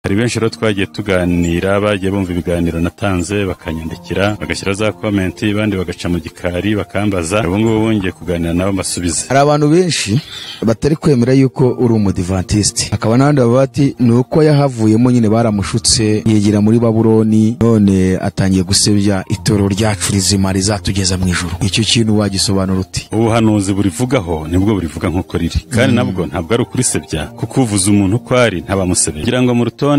hari benshi rero twagiye tuganira bagiye bumva ibiganiro natanze bakanyandikira bagashyira za comment bandi bagaca mu gikari bakambaza ubu ngubu bongeye kuganira nabo basubize. Hari abantu benshi batari kwemera yuko uri umudivantiste, akaba n'abandi bavuga ati nuko yahavuyemo nyine baramushutse yegera muri Babuloni none atangiye gusebya itorero ryacu rizima rizatugeza mu ijuru. Icyo kintu wagisobanura uti? Ubuhanuzi burivugaho nibwo burivuga nk'uko riri, kandi nabwo ntabwo ari ukurisebya kuko uvuze umuntu uko ari ntabamusebya. Kugira ngo mu rutonde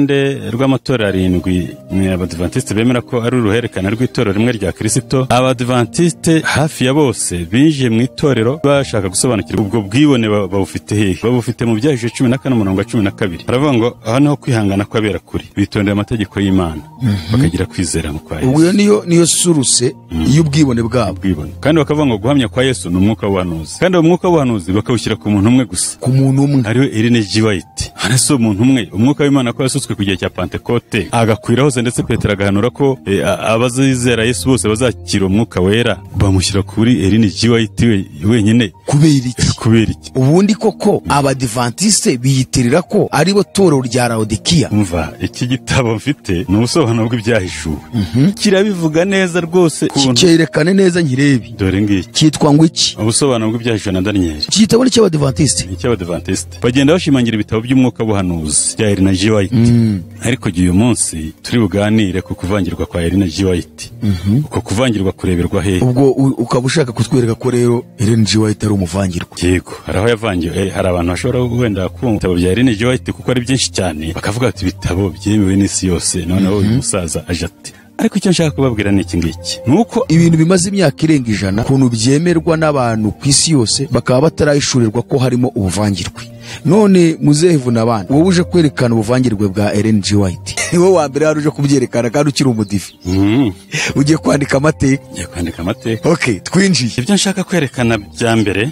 rw'amatorero 7 abadivantiste bemera ko ari uruherekane rw'itorero rimwe rya Kristo, abadivantiste hafi ya bose binjiye mu itorero bashaka gusobanukirwa ubwo bwibone babufite hehe. Babufite mu Byahishwe 14:12. Baravuga ngo aho niho kwihangana kwabera kuri, bitondera amategeko y'Imana bakagira kwizera mu kwa Yesu. Ubwo niyo suruse y'ubwibone bwabo. Kandi bakavuga ngo guhamya kwa Yesu ni umwuka w'ubuhanuzi, kandi umwuka w'ubuhanuzi bakawushyira ku muntu umwe gusa, ku muntu umwe, ariwe Ellen G. White. Hano umuntu umwe, umwuka w'Imana ko yasutswe ku gihe cya Pentecote agakwira hose, ndetse Petero agahanura ko abazizera Yesu bose bazakira umwuka wera, bamushyira kuri Ellen G. White wenyine. Kubera iki? Ubundi koko abadivantiste biyitirira ko ari bo torero rya Laodikiya. Umva, iki gitabo mfite ni ubusobanuro bw'ibyahishuwe. Kirabivuga neza rwose, cyerekane neza nkirebi. Dore ngiki cyitwa ngo iki? Ubusobanuro bw'ibyahishuwe na Daniel. Igitabo ni cy'abadivantiste. Bagenda bashimangira ibitabo by'umwuka buhanuzi bya Ellen G. White. Ariko uyu munsi turi buganire ku kuvangirwa kwa Ellen G. White. Uko kuvangirwa kureberwa he? Ubwo ukaba ushaka kutwereka ko rero Ellen G. White ari umuvangirwa. Yego, hari aho yavangiwe. Hari abantu bashobora wenda kumva ibitabo bya Ellen G. White kuko ari byinshi cyane, bakavuga ati ibitabo byemewe n'isi yose, noneho uyu musaza aje ati. Ariko icyo nshaka kubabwira ni iki ngiki, nuko ibintu bimaze imyaka irenga 100 kuntu byemerwa n'abantu ku isi yose bakaba batarayishurirwa ko harimo ubuvangirwe. None muzehevu nabandi wowe uje kwerekana ubuvangirwe bwa Ellen G. White, wowe wa mbere uje kubyerekana kandi ukiri umudivi. Ugiye kwandika amateka. Okay, twinjiye. Ibyo nshaka kwerekana bya mbere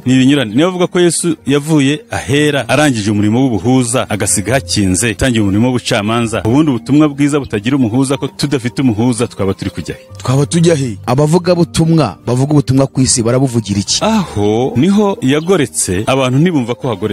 ni ibinyurane. Niyo bavuga ko Yesu yavuye ahera arangije umurimo w'ubuhuza agasiga hakinze, tangiye umurimo w'ubucamanza. Ubundi ubutumwa bwiza butagira umuhuza, ko tudafite umuhuza twaba turi kujya he? Twaba tujya he? Abavuga butumwa bavuga ubutumwa ku isi barabuvugira iki? Aho niho yagoretse, abantu ntibumva ko hagoretse.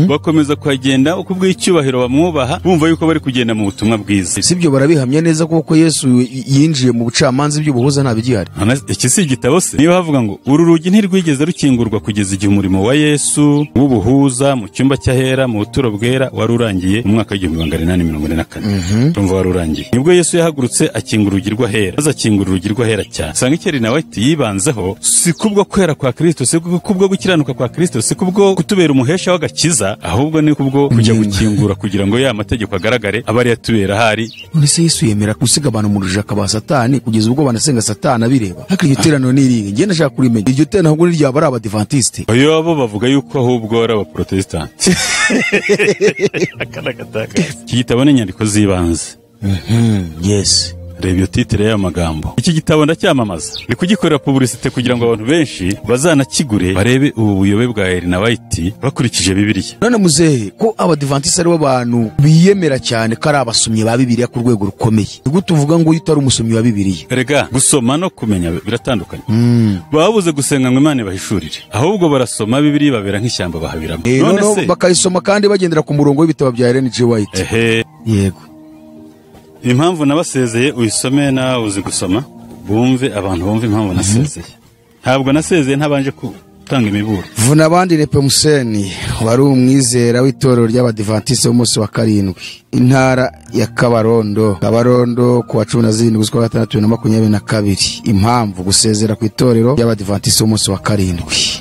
Bakomeza kuhagenda uko bw'icyubahiro bamwubaha, bumva yuko bari kugenda mu butumwa bwiza. Sibyo barabihamya neza kuko Yesu yinjiye mu bucamanza by'ubuhuza ntabigihari. Iki si igitabo se? Niyo havuga ngo uru rugi ntirwigeze rukingurwa kugeza igihe umurimo wa Yesu w'ubuhuza mu cyumba cy'ahera mu buturo bwera wari urangiye mu mwaka w'1844. Tumva wari urangiye. Nibwo Yesu yahagurutse akingura urugi rw'ahera. Azakingura urugi rw'ahera cyane. Sanga icyo Ellen White yibanzeho si kubwo kwera kwa Kristo, si kubwo gukiranuka kwa Kristo, si kubwo kutubera umuhesha w'agakiza, ahubwo ni kubwo kujya gukingura kugira ngo ya mategeko agaragare abari yatubera hari. None se Yesu yemera gusiga abantu mu rujaka ba Satani kugeza ubwo banasenga Satani abireba? Haka iryo terano niri nge ndashaka kurimenya. Iryo terano ahubwo ni ryaba ari abadivantiste? Oyo abo bavuga yuko ahubwo ari abaprotestanti. Iki gitabo ni inyandiko z'ibanze. Yes. Reba iyo titire y'amagambo. Iki gitabo ndacyamamaza, ni kugikorera publicité kugira ngo abantu benshi bazanakigure barebe ubu buyobe bwa Ellen White bakurikije Bibiliya. None muzehe ko abadivantiste ari abantu biyemera cyane ko ari abasomyi ba Bibiliya ku rwego rukomeye, ubwo tuvuga ngo utari umusomyi wa Bibiliya? Erega gusoma no kumenya biratandukanye. Babuze gusenga ngo Imana ibahishurire, ahubwo barasoma Bibiliya babera nk'ishyamba bahabiramo. None se bakayisoma kandi bagendera ku murongo w'ibitabo bya Ellen G. White. Yego. Impamvu nabasezeye uyisome nawe uzi gusoma, bumve abantu bumve impamvu nasezeye. Ntabwo nasezeye ntabanje gutanga imiburo. Vunabandi Nepomuseni wari umwizera w'itorero ry'abadivantiste b'umunsi wa 7 intara ya Kabarondo ku wa 17 z'ukwa 6/2022. Impamvu gusezera ku itorero ry'abadivantiste b'umunsi wa 7.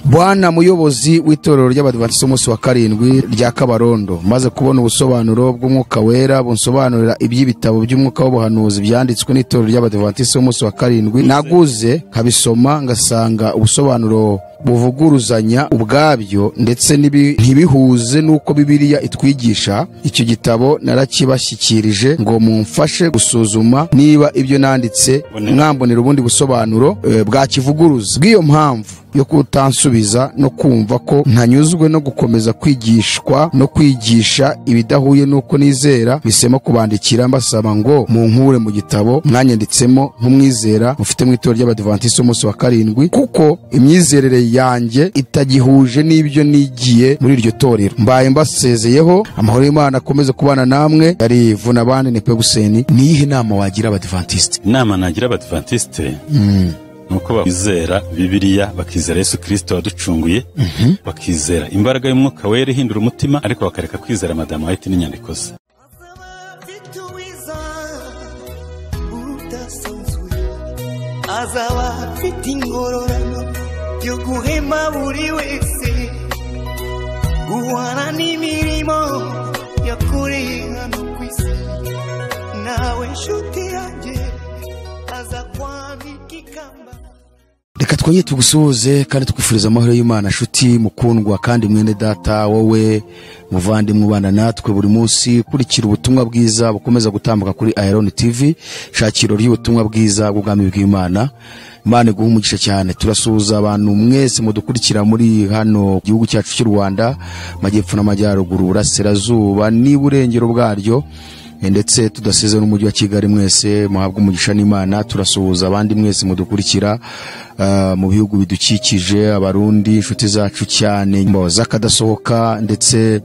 Bwana muyobozi w'itorero ry'abadivantiste b'umunsi wa 7 rya Kabarondo, maze kubona ubusobanuro bw'umwuka wera bunsobanurira iby'ibitabo by'umwuka w'ubuhanuzi byanditswe n'itorero ry'abadivantiste b'umunsi wa 7, naguze kabisoma ngasanga ubusobanuro buvuguruzanya ubwabyo ndetse ntibihuze nuko Bibiliya itwigisha. Icyo gitabo narakibashyikirije ngo mumfashe gusuzuma niba ibyo nanditse mwambonera ubundi busobanuro bwa kivuguruza. Bw'iyo mpamvu yo kutansubiza no kumva ko ntanyuzwe no gukomeza kwigishwa no kwigisha ibidahuye nuko nizera, bisema kubandikira mbasaba ngo munkure mu gitabo mwanyanditsemo nk'umwizera mufite mu itorero ry'Abadiventiste umunsi wa karindwi, kuko imyizerere yanjye itagihuje n'ibyo nigiye muri iryo torero. Mbaye mbasezeyeho, amahoro y'Imana akomeze kubana namwe. Yari Vunabandi Nepe Hussein. Niyihe nama wagira Abadiventiste? Inama nagira Abadiventiste nuko bakizera Bibiliya, bakizera Yesu Kristo waducunguye, bakizera imbaraga y'Umwuka Wera ihindura umutima, ariko bakareka kwizera Madamu White n'inyandiko ze. Azaba afite ingororano yo guhema buri wese, guhana n'imirimo yakoreye hano ku isi. Nawe nshuti yanjye aza kwambika ikamba. Reka twongere tugusuhuze kandi tukwifuriza amahoro y'Imana, nshuti mukundwa kandi mwene data, wowe muvandimwe ubana natwe buri munsi. Kurikira ubutumwa bwiza bukomeza gutambuka kuri Iron TV, shakiro ry'ubutumwa bwiza bw'ubwami bw'Imana. Imana iguhe umugisha cyane. Turasuhuza abantu mwese mudukurikira muri hano gihugu cyacu cy'u Rwanda, majyepfo n'amajyaruguru, burasirazuba n'iburengero bwaryo, ndetse tudasize n'umujyi wa Kigali. Mwese muhabwa umugisha n'Imana. Turasuhuza abandi mwese mudukurikira mu bihugu bidukikije, abarundi inshuti zacu cyane zakadasohoka, ndetse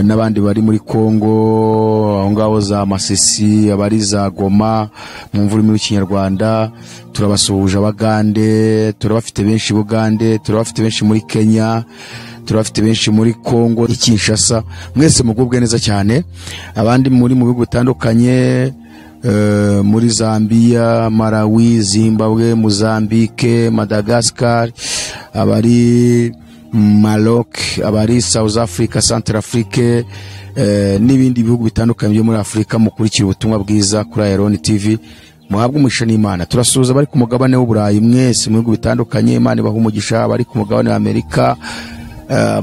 n'abandi bari muri Kongo, aho ngaho za Masisi, abari za Goma mu mvura muri Kinyarwanda. Turabasuhuje Abagande, turabafite benshi Bugande, turabafite benshi muri Kenya, turabafite benshi muri Kongo Kinshasa. Mwese mugubwe neza cyane. Abandi muri mu bihugu bitandukanye, muri Zambia, Malawi, Zimbabwe, Mozambique, Madagascar, abari Maroc, abari South Africa, Central Africa, n'ibindi bihugu bitandukanye byo muri Afrika. Mukurikira ubutumwa bwiza kuri Iron TV, muhabwa umugisha n'Imana. Turasuhuza bari ku mugabane w'Uburayi mwese mu bihugu bitandukanye, Imana ibaha umugisha. Bari ku mugabane wa Amerika,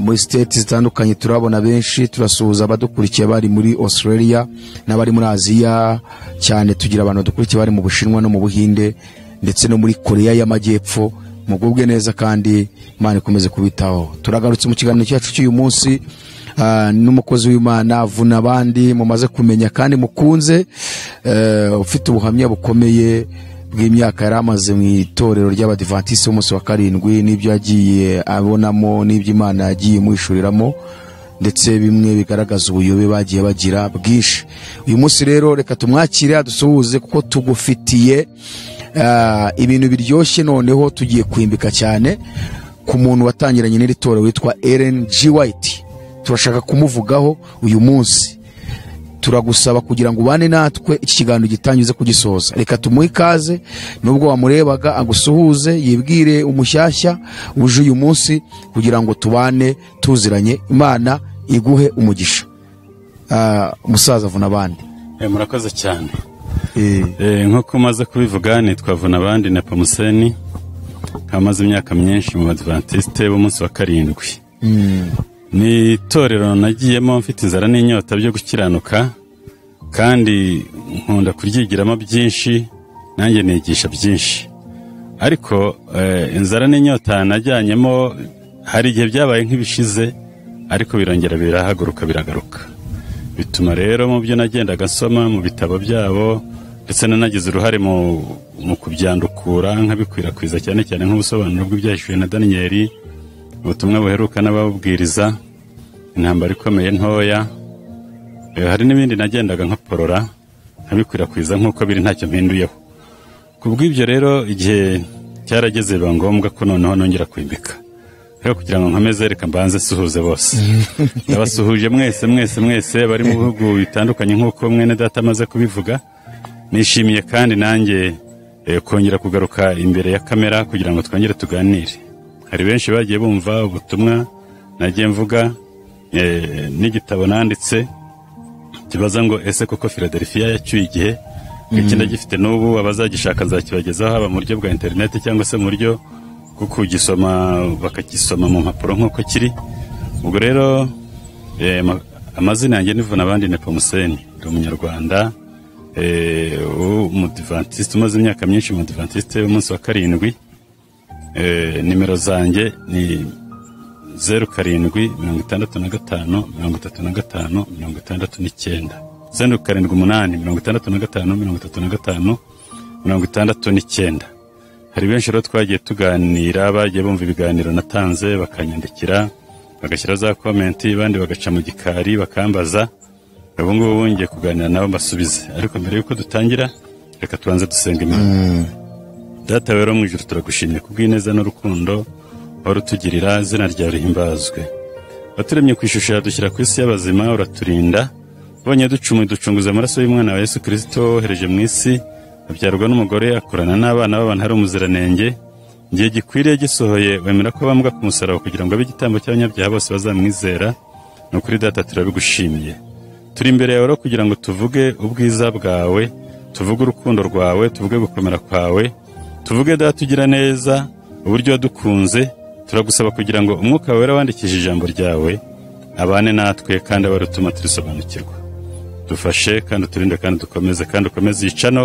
muri state zitandukanye turabona benshi. Turasuhuza abadukurikiye bari muri Australia n'abari muri Aziya cyane. Tugira abantu badukurikiye bari mu Bushinwa no mu Buhinde, ndetse no muri Korea y'Amajyepfo. Mugubwe neza kandi Imana ikomeze kubitaho. Turagarutse mu kiganiro cyacu cy'uyu munsi n'umukozi w'Imana Vunabandi, mumaze kumenya kandi mukunze, ufite ubuhamya bukomeye bw'imyaka yaramaze mu itorero ry'Abadiventiste umunsi wa karindwi, n'ibyo yagiye abonamo, n'ibyo Imana yagiye muhishuriramo, ndetse bimwe bigaragaza ubuyobe bagiye bagira bwinshi. Uyu munsi rero reka tumwakire adusuhuze, kuko tugufitiye ibintu biryoshye. Noneho tugiye kwimbika cyane ku muntu watangiranye n'iri torero witwa Ellen G. White. Turashaka kumuvugaho uyu munsi. Turagusaba kugira ngo ubane natwe iki kiganiro gitangize kugisoza. Reka tumuhe ikaze, nubwo wamurebaga agusuhuze, yibwire umushyashya uje uyu munsi, kugira ngo tubane tuziranye. Imana iguhe umugisha. Musaza Vunabandi. Murakoze cyane. Nkuko umaze kubivuga, nitwa Vunabandi Nepe Hussein, kamaze imyaka myinshi mu Badiventiste b'umunsi wa karindwi. Ni itorero nagiyemo mfite inzara n'inyota byo gukiranuka, kandi nkunda kuryigiramo byinshi, nanjye nigisha byinshi. Ariko inzara n'inyota najyanyemo hari igihe byabaye nk'ibishize, ariko birongera birahaguruka biragaruka. Bituma rero mu byo nagendaga nsoma mu bitabo byabo, ndetse nanagize uruhare mu kubyandukura nkabikwirakwiza, cyane cyane nk'ubusobanuro bw'ibyahishuwe na Daniyeli, ubutumwa buheruka n'ababwiriza, intambara ikomeye ntoya. Hari n'ibindi nagendaga nkaporora nkabikwirakwiza nk'uko biri, ntacyo mpinduyeho. Kubw'ibyo rero igihe cyarageze biba ngombwa ko noneho nongera kwimbika. Rero kugira ngo nkomeze, reka mbanze suhuze bose. Ndabasuhuje mwese bari mu bihugu bitandukanye nk'uko mwene data amaze kubivuga. Nishimiye kandi nanjye kongera kugaruka imbere ya kamera kugira ngo twongere tuganire. Hari benshi bagiye bumva ubutumwa nagiye mvuga, n'igitabo nanditse kibaza ngo ese koko Philadelphia yacyuye igihe. Ikindi gifite n'ubu abazagishaka nzakibagezaho, haba mu buryo bwa internet cyangwa se mu buryo bwo kugisoma, bakagisoma mu mpapuro nk'uko kiri. Ubwo rero amazina yanjye ni Vunabandi Nepe Hussein, ndi umunyarwanda, umudiventiste umaze imyaka myinshi mu Adventiste umunsi wa karindwi. nimero zanjye ni 07 65 35 65 07 hari benshi rero twagiye tuganira bagiye bumva ibiganiro natanze bakanyandikira bagashyira za komenti bandi bagaca mu gikari bakambaza ubu ngubu bongeye kuganira nabo mbasubize ariko mbere yuko dutangira reka tubanze dusenga Imana. Data rero mu ijuru turagushimye kubw'ineza n'urukundo warutugirira izina ryawe rihimbazwe waturemye ku ishusho yadushyira ku isi y'abazima uraturinda ubonye ducunguza amaraso y'umwana wa Yesu Kristo wohereje mu isi abyarwa n'umugore akorana n'abana b'abantu hari umuziranenge igihe gikwiriye gisohoye wemera ko bambwa ku musaraba kugira ngo abe igitambo cy'abanyabyaha bose bazamwizera ni ukuri Data turabigushimiye turi imbere yawe kugira ngo tuvuge ubwiza bwawe tuvuge urukundo rwawe tuvuge gukomera kwawe tuvuge Data ugira neza uburyo wadukunze turagusaba kugira ngo umwuka wera wandikije ijambo ryawe abane natwe kandi abarutuma turisobanukirwa dufashe kandi uturinde kandi dukomeze kandi ukomeze icano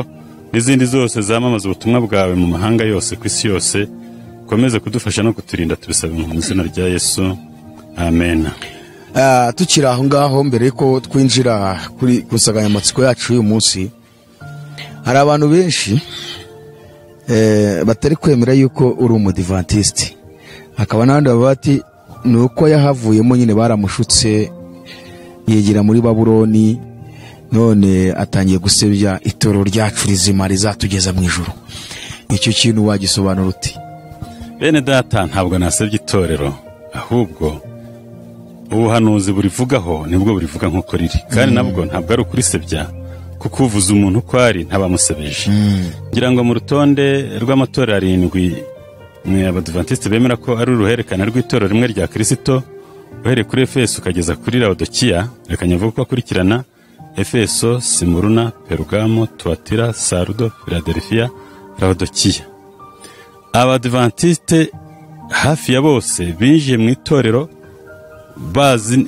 n'izindi zose zamamaza ubutumwa bwawe mu mahanga yose ku isi yose ukomeze kudufasha no kuturinda tubisaba mu izina rya Yesu amen. Tukiri aho ngaho mbere ko twinjira kuri kusaganyamatsiko yacu uyu munsi hari abantu benshi batari kwemera yuko uri umudivantiste hakaba n'abandi bavuga ati ni uko yahavuyemo nyine baramushutse yigira muri Babuloni none atangiye gusebya itorero ryacu rizima rizatugeza mu ijuru. Icyo kintu wagisobanura uti? Bene Data ntabwo nasebye itorero ahubwo ubuhanuzi burivugaho nibwo burivuga nk'uko riri kandi nabwo ntabwo ari ukurisebya kuko uvuze umuntu uko ari ntabamusebeje. Ngira ngo mu rutonde rw'amatorero 7 Abadivantiste bemera ko ari uruherekana rw'itorero rimwe rya Kristo uhereye kuri Efeso ukageza kuri Laodikiya reka nyavuga ko akurikirana Efeso, Simuruna, Perugamo, Tuatira, Sardo, Philadelphia, Laodikiya. Abadivantiste hafi ya bose binjiye mu itorero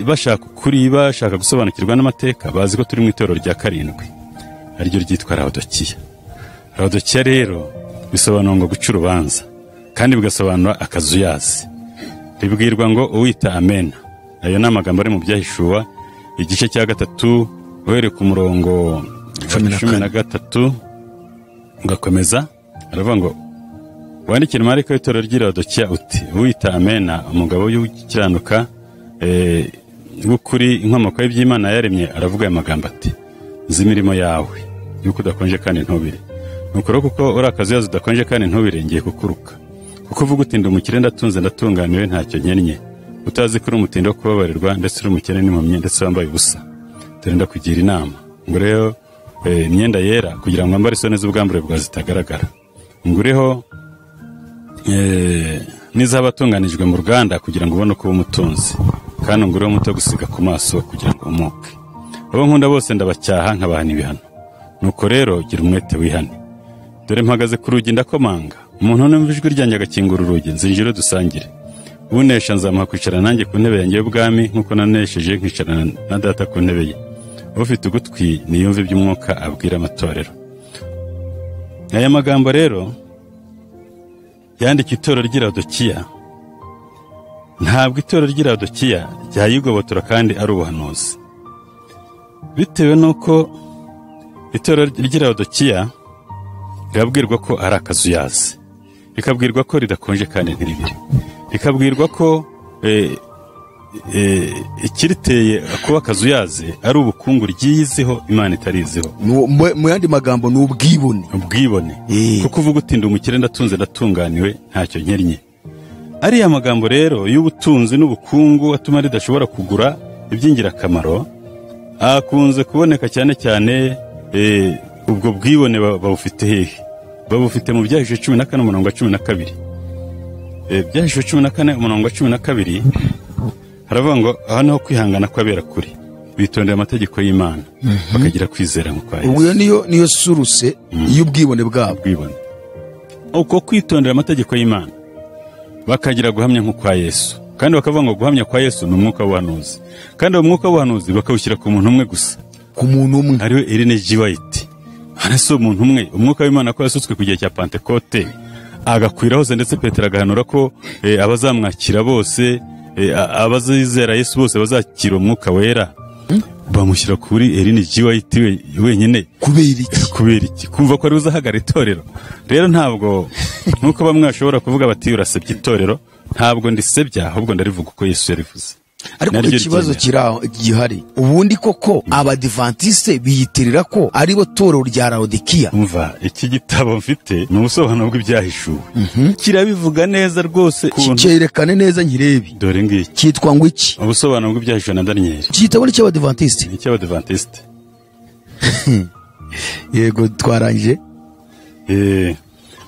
bashaka kuri bashaka gusobanukirwa n'amateka bazi ko turi mu itorero rya 7 ariryo ryitwa Laodikiya. Laodikiya rero bisobanura ngo guca urubanza kandi bigasobanura akazuyazi ribwirwa ngo uwita amen. Ayo ni amagambo ari mu Byahishuwa igice cya 3 uhereye ku murongo 13 ugakomeza aravuga ngo wandikira marayika w'itorero ry'i Laodikiya uti uwita amen umugabo w'ukiranuka w'ukuri inkomoko y'iby'Imana yaremye aravuga aya magambo ati nzi imirimo yawe yuko udakonje kandi ntubire nukuri kuko uri akazuyazi udakonje kandi ntubire ngiye kukuruka kuko uvuga uti ndi umukire ndatunze ndatunganiwe ntacyo nkennye utazi ko uri umutindi wo kubabarirwa ndetse uri umukene n'impumyi ndetse wambaye ubusa turenda kugira inama ngureho imyenda yera kugira ngo ambare isoni z'ubwambure bwa zitagaragara ngureho n'izabatunganijwe mu ruganda kugira ngo ubone uko umutunzi kandi ngureho umuto gusiga ku maso kugira ngo umuke abo nkunda bose ndabacyaha nkabahana ibihano nuko rero gira umwete wihane dore mpagaze ku rugi ndakomanga umuntu numva ijwi ryanjye agakingura urugi nzinjire dusangire unesha nzamuha kwicara nanjye ku ntebe yanjye y'ubwami nk'uko nanesheje nkicarana na Data ku ntebe ye ufite ugutwi niyumve iby'umwuka abwira amatorero. Aya magambo rero yandika itorero ry'i Laodikiya ntabwo itorero ry'i Laodikiya ryayigobotora kandi ari ubuhanuzi bitewe n'uko itorero ry'i Laodikiya rirabwirwa ko ari akazuyazi rikabwirwa ko ridakonje kandi ntiribire rikabwirwa ko ikiriteye kuba akazuyazi ari ubukungu ryiyiziho Imana itariziho. Mu yandi magambo ni ubwibone kuko uvuga uti ndi umukire ndatunze ndatunganiwe ntacyo nkennye. Ariya magambo rero y'ubutunzi n'ubukungu atuma ridashobora kugura iby'ingirakamaro akunze kuboneka cyane cyane ubwo bwibone babufite hehe babufite mu Byahishuwe 14:12 Byahishuwe 14:12 haravuga ngo aha niho kwihangana kwabera kuri bitondera amategeko y'Imana bakagira kwizera mu kwa Yesu. Ubwo niyo suruse y'ubwibone bwabo uko kwitondera amategeko y'Imana bakagira guhamya nko kwa Yesu kandi bakavuga ngo guhamya kwa Yesu ni umwuka w'ubuhanuzi kandi uwo mwuka w'ubuhanuzi bakawushyira ku muntu umwe gusa ku muntu umwe ariwe Ellen G. White hano si umuntu umwe umwuka w'Imana ko yasutswe ku gihe cya Pentecote agakwira hose, ndetse Petero agahanura ko abazamwakira bose, abazizera Yesu bose bazakira umwuka wera. Bamushyira kuri Ellen G. White wenyine. Kubera iki? Kumva ko ari uzahagara itorero. Rero ntabwo nkuko bamwe bashobora kuvuga bati urasebye itorero, ntabwo ndisebya, ahubwo ndarivuga uko Yesu yarivuze. Ariko ikibazo gihari, ubundi koko abadivantiste biyitirira ko ari bo torero rya Laodikiya. Umva, iki gitabo mfite ni ubusobanuro bw'ibyahishuwe. Kirabivuga neza rwose. Cyerekane neza nkirebi. Dore ngiki. Cyitwa ngo iki? Ubusobanuro bw'ibyahishuwe na Daniel. Cyitabo cy'abadivantiste. Cy'abadivantiste. Yego, twarangije.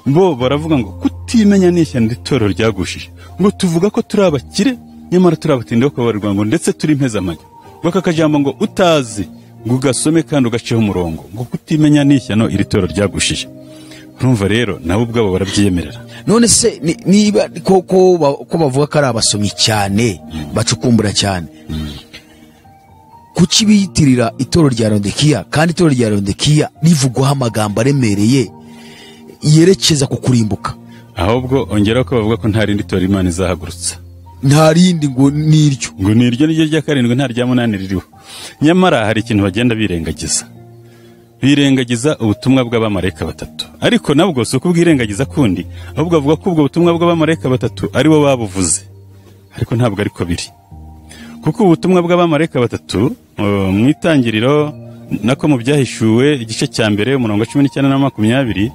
Bo baravuga ngo kutimenya n'ishyano itorero ryagushije. Ngo tuvuga ko turi abakire, nyamara turi abatindi bo kubabarirwa, ngo ndetse turi impezamajyo. Ngo kakajambo ngo utazi ngo ugasome kandi ugaceho umurongo, ngo kutimenya n'ishyano iri torero ryagushije. Urumva rero nabo ubwabo barabyiyemerera. None se niba ko bavuga ko ari abasomyi cyane, bacukumbura cyane, kuki biyitirira itorero rya Laodikiya kandi itorero rya Laodikiya rivugwaho amagambo aremereye yerekeza ku kurimbuka? Ahubwo ongera ko bavuga ko nta rindi torero Imana izahagurutsa. Nta rindi ngo niryo. Ngo niryo niryo rya karindwi, nta rya munani ririho. Nyamara hari ikintu bagenda birengagiza ubutumwa bw'abamarayika batatu. Ariko nabwo si ukubwirengagiza kundi, ahubwo avuga ko ubwo butumwa bw'abamarayika batatu ari bo babuvuze. Ariko ntabwo ariko biri. Kuko ubutumwa bw'abamarayika batatu mu itangiriro nako mu byahishuwe igice cya mbere umurongo 19 na 20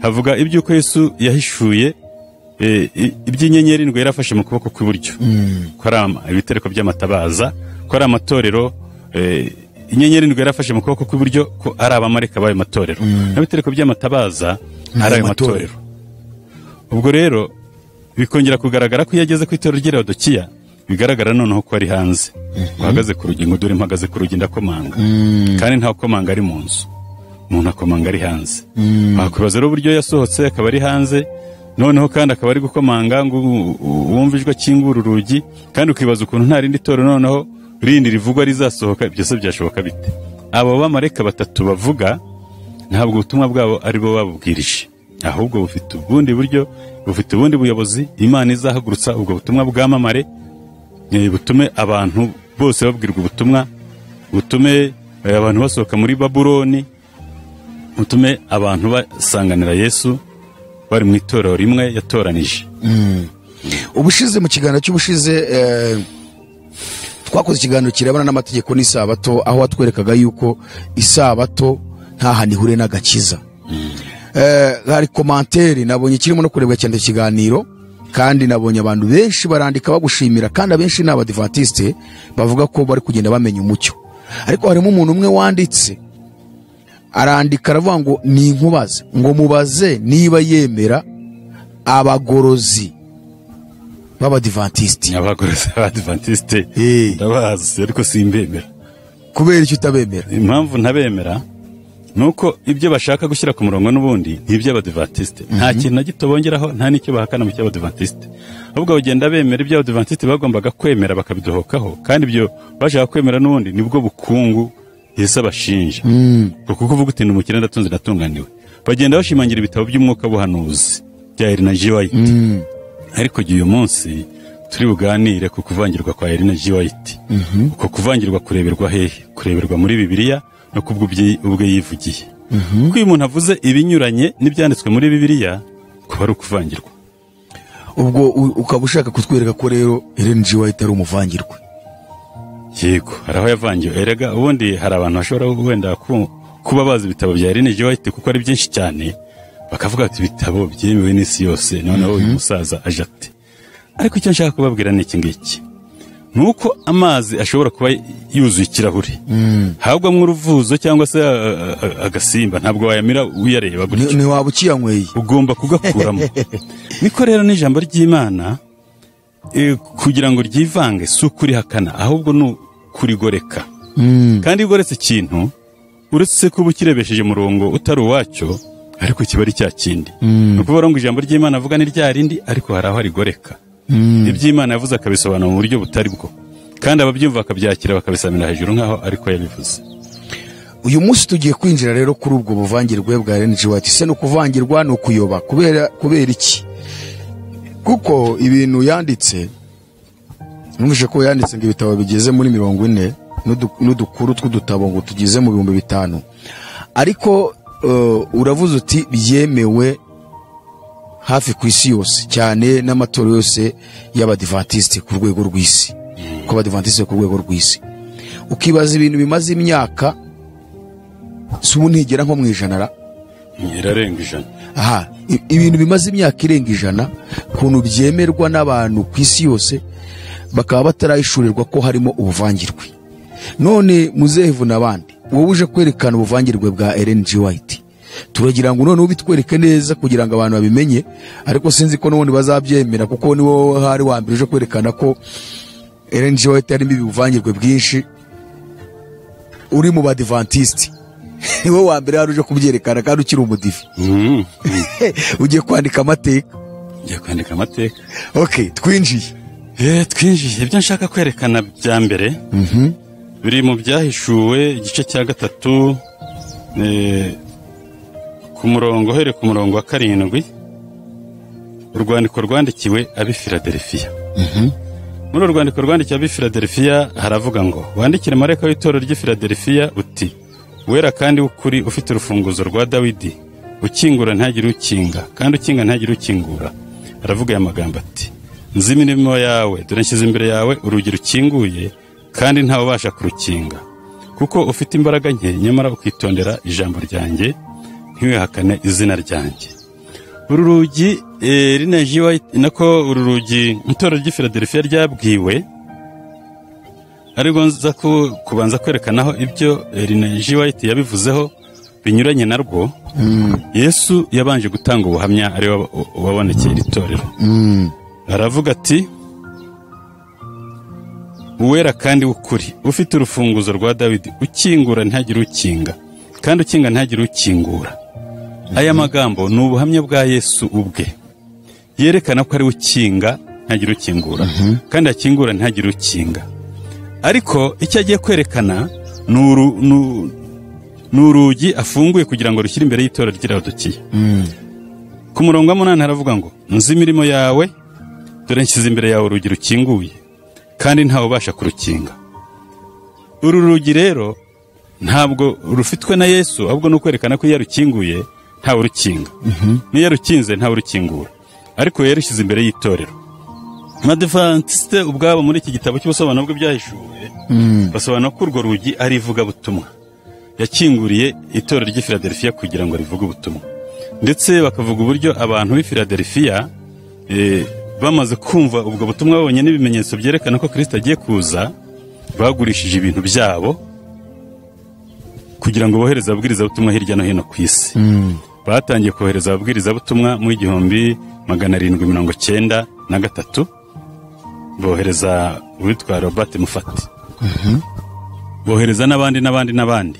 havuga iby'uko Yesu yahishuye iby'inyenyeri indwi yarafashe mu kuboko kw'iburyo. Ko ari ibitereko by'amatabaza, ko ari amatorero. Inyenyeri indwi yarafashe mu kuboko kw'iburyo ko ari abamarayika bayo matorero. N'ibitereko by'amatabaza ari ayo matorero. Ubwo rero bikongera kugaragara ko yageze ku itorero rya Laodikiya, bigaragara noneho ko ari hanze. Uhagaze ku rugi, ngo dore mpagaze ku rugi ndakomanga. Kandi nta komanga ari mu nzu, umuntu akomanga ari hanze. Wakwibaza rero uburyo yasohotse akaba ari hanze, noneho kandi akaba ari gukomanga ngo wumve ijwi akingura urugi, kandi ukibaza ukuntu nta rindi torero noneho rindi rivugwa rizasohoka. Byose byashoboka bite? Abo bamarayika batatu bavuga ntabwo ubutumwa bwabo ari bo babubwirije, ahubwo bufite ubundi buryo, bufite ubundi buyobozi. Imana izahagurutsa ubwo butumwa bwamamare, butume abantu bose babwirwa ubutumwa, butume abantu basohoka muri Babuloni, butume abantu basanganira Yesu bari mu itorero rimwe yatoranije. Ubushize mu kiganiro cy'ubushize twakoze ikiganiro kirebana n'amategeko n'isabato, aho watwerekaga yuko isabato nta hantu ihure n'agakiza. Hari komantere nabonye kirimo no kurebwa cyane ikiganiro, kandi nabonye abantu benshi barandika bagushimira, kandi abenshi ni abadivantiste bavuga ko bari kugenda bamenya umucyo. Ariko harimo umuntu umwe wanditse arandika aravuga ngo ni nkubaze, ngo mubaze niba yemera abagorozi b'abadivantiste. Abagorozi b'abadivantiste ndabazi, ariko simbemera. Kubera icyo utabemera? Impamvu ntabemera nuko ibyo bashaka gushyira ku murongo n'ubundi ni iby'abadivantiste. Nta kintu na gito bongeraho, nta n'icyo bahakana mu cy'abadivantiste. Ahubwo bagenda bemera iby'abadivantiste bagombaga kwemera bakabidohokaho, kandi ibyo bashaka kwemera n'ubundi nibwo bukungu Yesu abashinja. Kuko kuvuga uti umukire ndatunze ndatunganiwe, bagenda bashimangira ibitabo by'umwuka buhanuzi bya Ellen G. White. Ariko uyu munsi turi buganire ku kuvangirwa kwa Ellen G. White. Uko kuvangirwa kureberwa hehe? Kureberwa muri Bibiliya no kubwo yivugiye. Kuko uyu muntu avuze ibinyuranye n'ibyanditswe muri Bibiliya, kuba ari ukuvangirwa. Ubwo ukaba ushaka kutwereka ko rero Ellen G. White ari umuvangirwa? Yego, hari aho yavangiwe. Erega ubundi hari abantu bashobora wenda kuba bazi ibitabo bya Ellen G. White kuko ari byinshi cyane, bakavuga ati ibitabo byemewe n'isi yose, noneho uyu musaza aje ati. Ariko icyo nshaka kubabwira ni iki ngiki, nuko amazi ashobora kuba yuzuye ikirahure, habwamo uruvuzo cyangwa se agasimba, ntabwo wayamira uyareba gutyo. Ni waba ukiyanyweye, ugomba kugakuramo. Niko rero n'ijambo ry'Imana kugira ngo ryivange si ukurihakana, ahubwo ni kurigoreka. Kandi iyo ugoretse ikintu, uretse kuba ukirebesheje murongo utari uwacyo, ariko kiba ari cya kindi. Ni ukuvuga ngo ijambo ry'Imana avuga ni rya rindi, ariko hari aho rigoreka. Iby'Imana yavuze akabisobanura mu buryo butari bwo, kandi ababyumva bakabyakira bakabisamira hejuru nk'aho ariko yabivuze. uyu munsi tugiye kwinjira rero kuri ubwo buvangirwe bwa Ellen G. White. Se no kuvangirwa no kuyoba kubera iki? Kuko ibintu yanditse numvise ko yanditse ngo ibitabo bigeze muri 40 n'udukuru tw'udutabo ngo tugize mu 5,000 ariko uravuze uti byemewe hafi ku isi yose cyane n'amatorero yose y'abadivantiste ku rwego rw'isi ko abadivantiste ku rwego rw'isi ukibaza ibintu bimaze imyaka subu ntigera nko mu ijana irarenga ijana. Aha, ibintu bimaze imyaka irenga ijana kuntu byemerwa n'abantu ku isi yose bakaba batarayishurirwa ko harimo ubuvangirwe. None muzehevu nabandi wowe uje kwerekana ubuvangirwe bwa Ellen G. White, turagira ngo none ubitwereke neza kugira ngo abantu babimenye, ariko sinzi ko n'ubundi bazabyemera kuko niwo hari wambere uje kwerekana ko Ellen G. White harimo ubuvangirwe bwinshi uri mu badivantiste. Niwe wa mbere hari uje kubyerekana kandi ukiri umudivi. Ugiye kwandika amateka. Okay, twinjiye. Twinjiye ibyo nshaka kwerekana bya mbere. Biri mu byahishuwe igice cya 3 ku murongo here ku murongo wa 7 urwandiko rwandikiwe abi Philadelphia. Muri urwandiko rwandikiwe abi Philadelphia haravuga ngo wandikire marayika w'itorero ry'i Philadelphia uti wera kandi ukuri ufite urufunguzo rwa Dawidi ukingura ntagire ukinga kandi ukinga ntagire ukingura. Aravuga aya magambo ati nzi imirimo yawe dore nshyize imbere yawe urugi rukinguye kandi ntawe ubasha kurukinga kuko ufite imbaraga nke nyamara ukitondera ijambo ryanjye ntiwihakane izina ryanjye. Uru rugi Ellen G. White nako uru rugi itorero ry'i Philadelphia ryabwiwe ariko nza kubanza kwerekanaho ibyo Ellen G. White yabivuzeho binyuranye narwo. Yesu yabanje gutanga ubuhamya ari wabonekeye iri torero. Aravuga ati uwera kandi ukuri ufite urufunguzo rwa Dawidi ukingura ntagire ukinga kandi ukinga ntagire ukingura. Aya magambo ni ubuhamya bwa Yesu ubwe yerekana ko ari ukinga ntagire ukingura kandi akingura ntagire ukinga. Ariko icyo agiye kwerekana ni urugi afunguye kugira ngo rushyire imbere y'itorero ry'Laodikiya. Ku murongo wa 8 haravuga ngo nzi imirimo yawe dore nshyize imbere yawe urugi rukinguye kandi ntawe ubasha kurukinga. Uru rugi rero ntabwo rufitwe na Yesu ahubwo no kwerekana ko yarukinguye ntawe urukinga. Niyo rukinze ntawe urukingura ariko yarushyize imbere y'itorero. Abadivantiste ubwabo muri iki gitabo cy'ubusobanuro bw'ibyahishuwe basobanura ko urwo rugi ari ivugabutumwa yakinguriye itorero ry'i Philadelphia kugira ngo rivuge ubutumwa, ndetse bakavuga uburyo abantu b'i Philadelphia bamaze kumva ubwo butumwa babonye n'ibimenyetso byerekana ko Kristo agiye kuza bagurishije ibintu byabo kugira ngo bohereze ababwirizabutumwa hirya no hino ku isi. Batangiye kohereza ababwirizabutumwa mu 1793 bohereza uwitwa Robert Mufati, bohereza n'abandi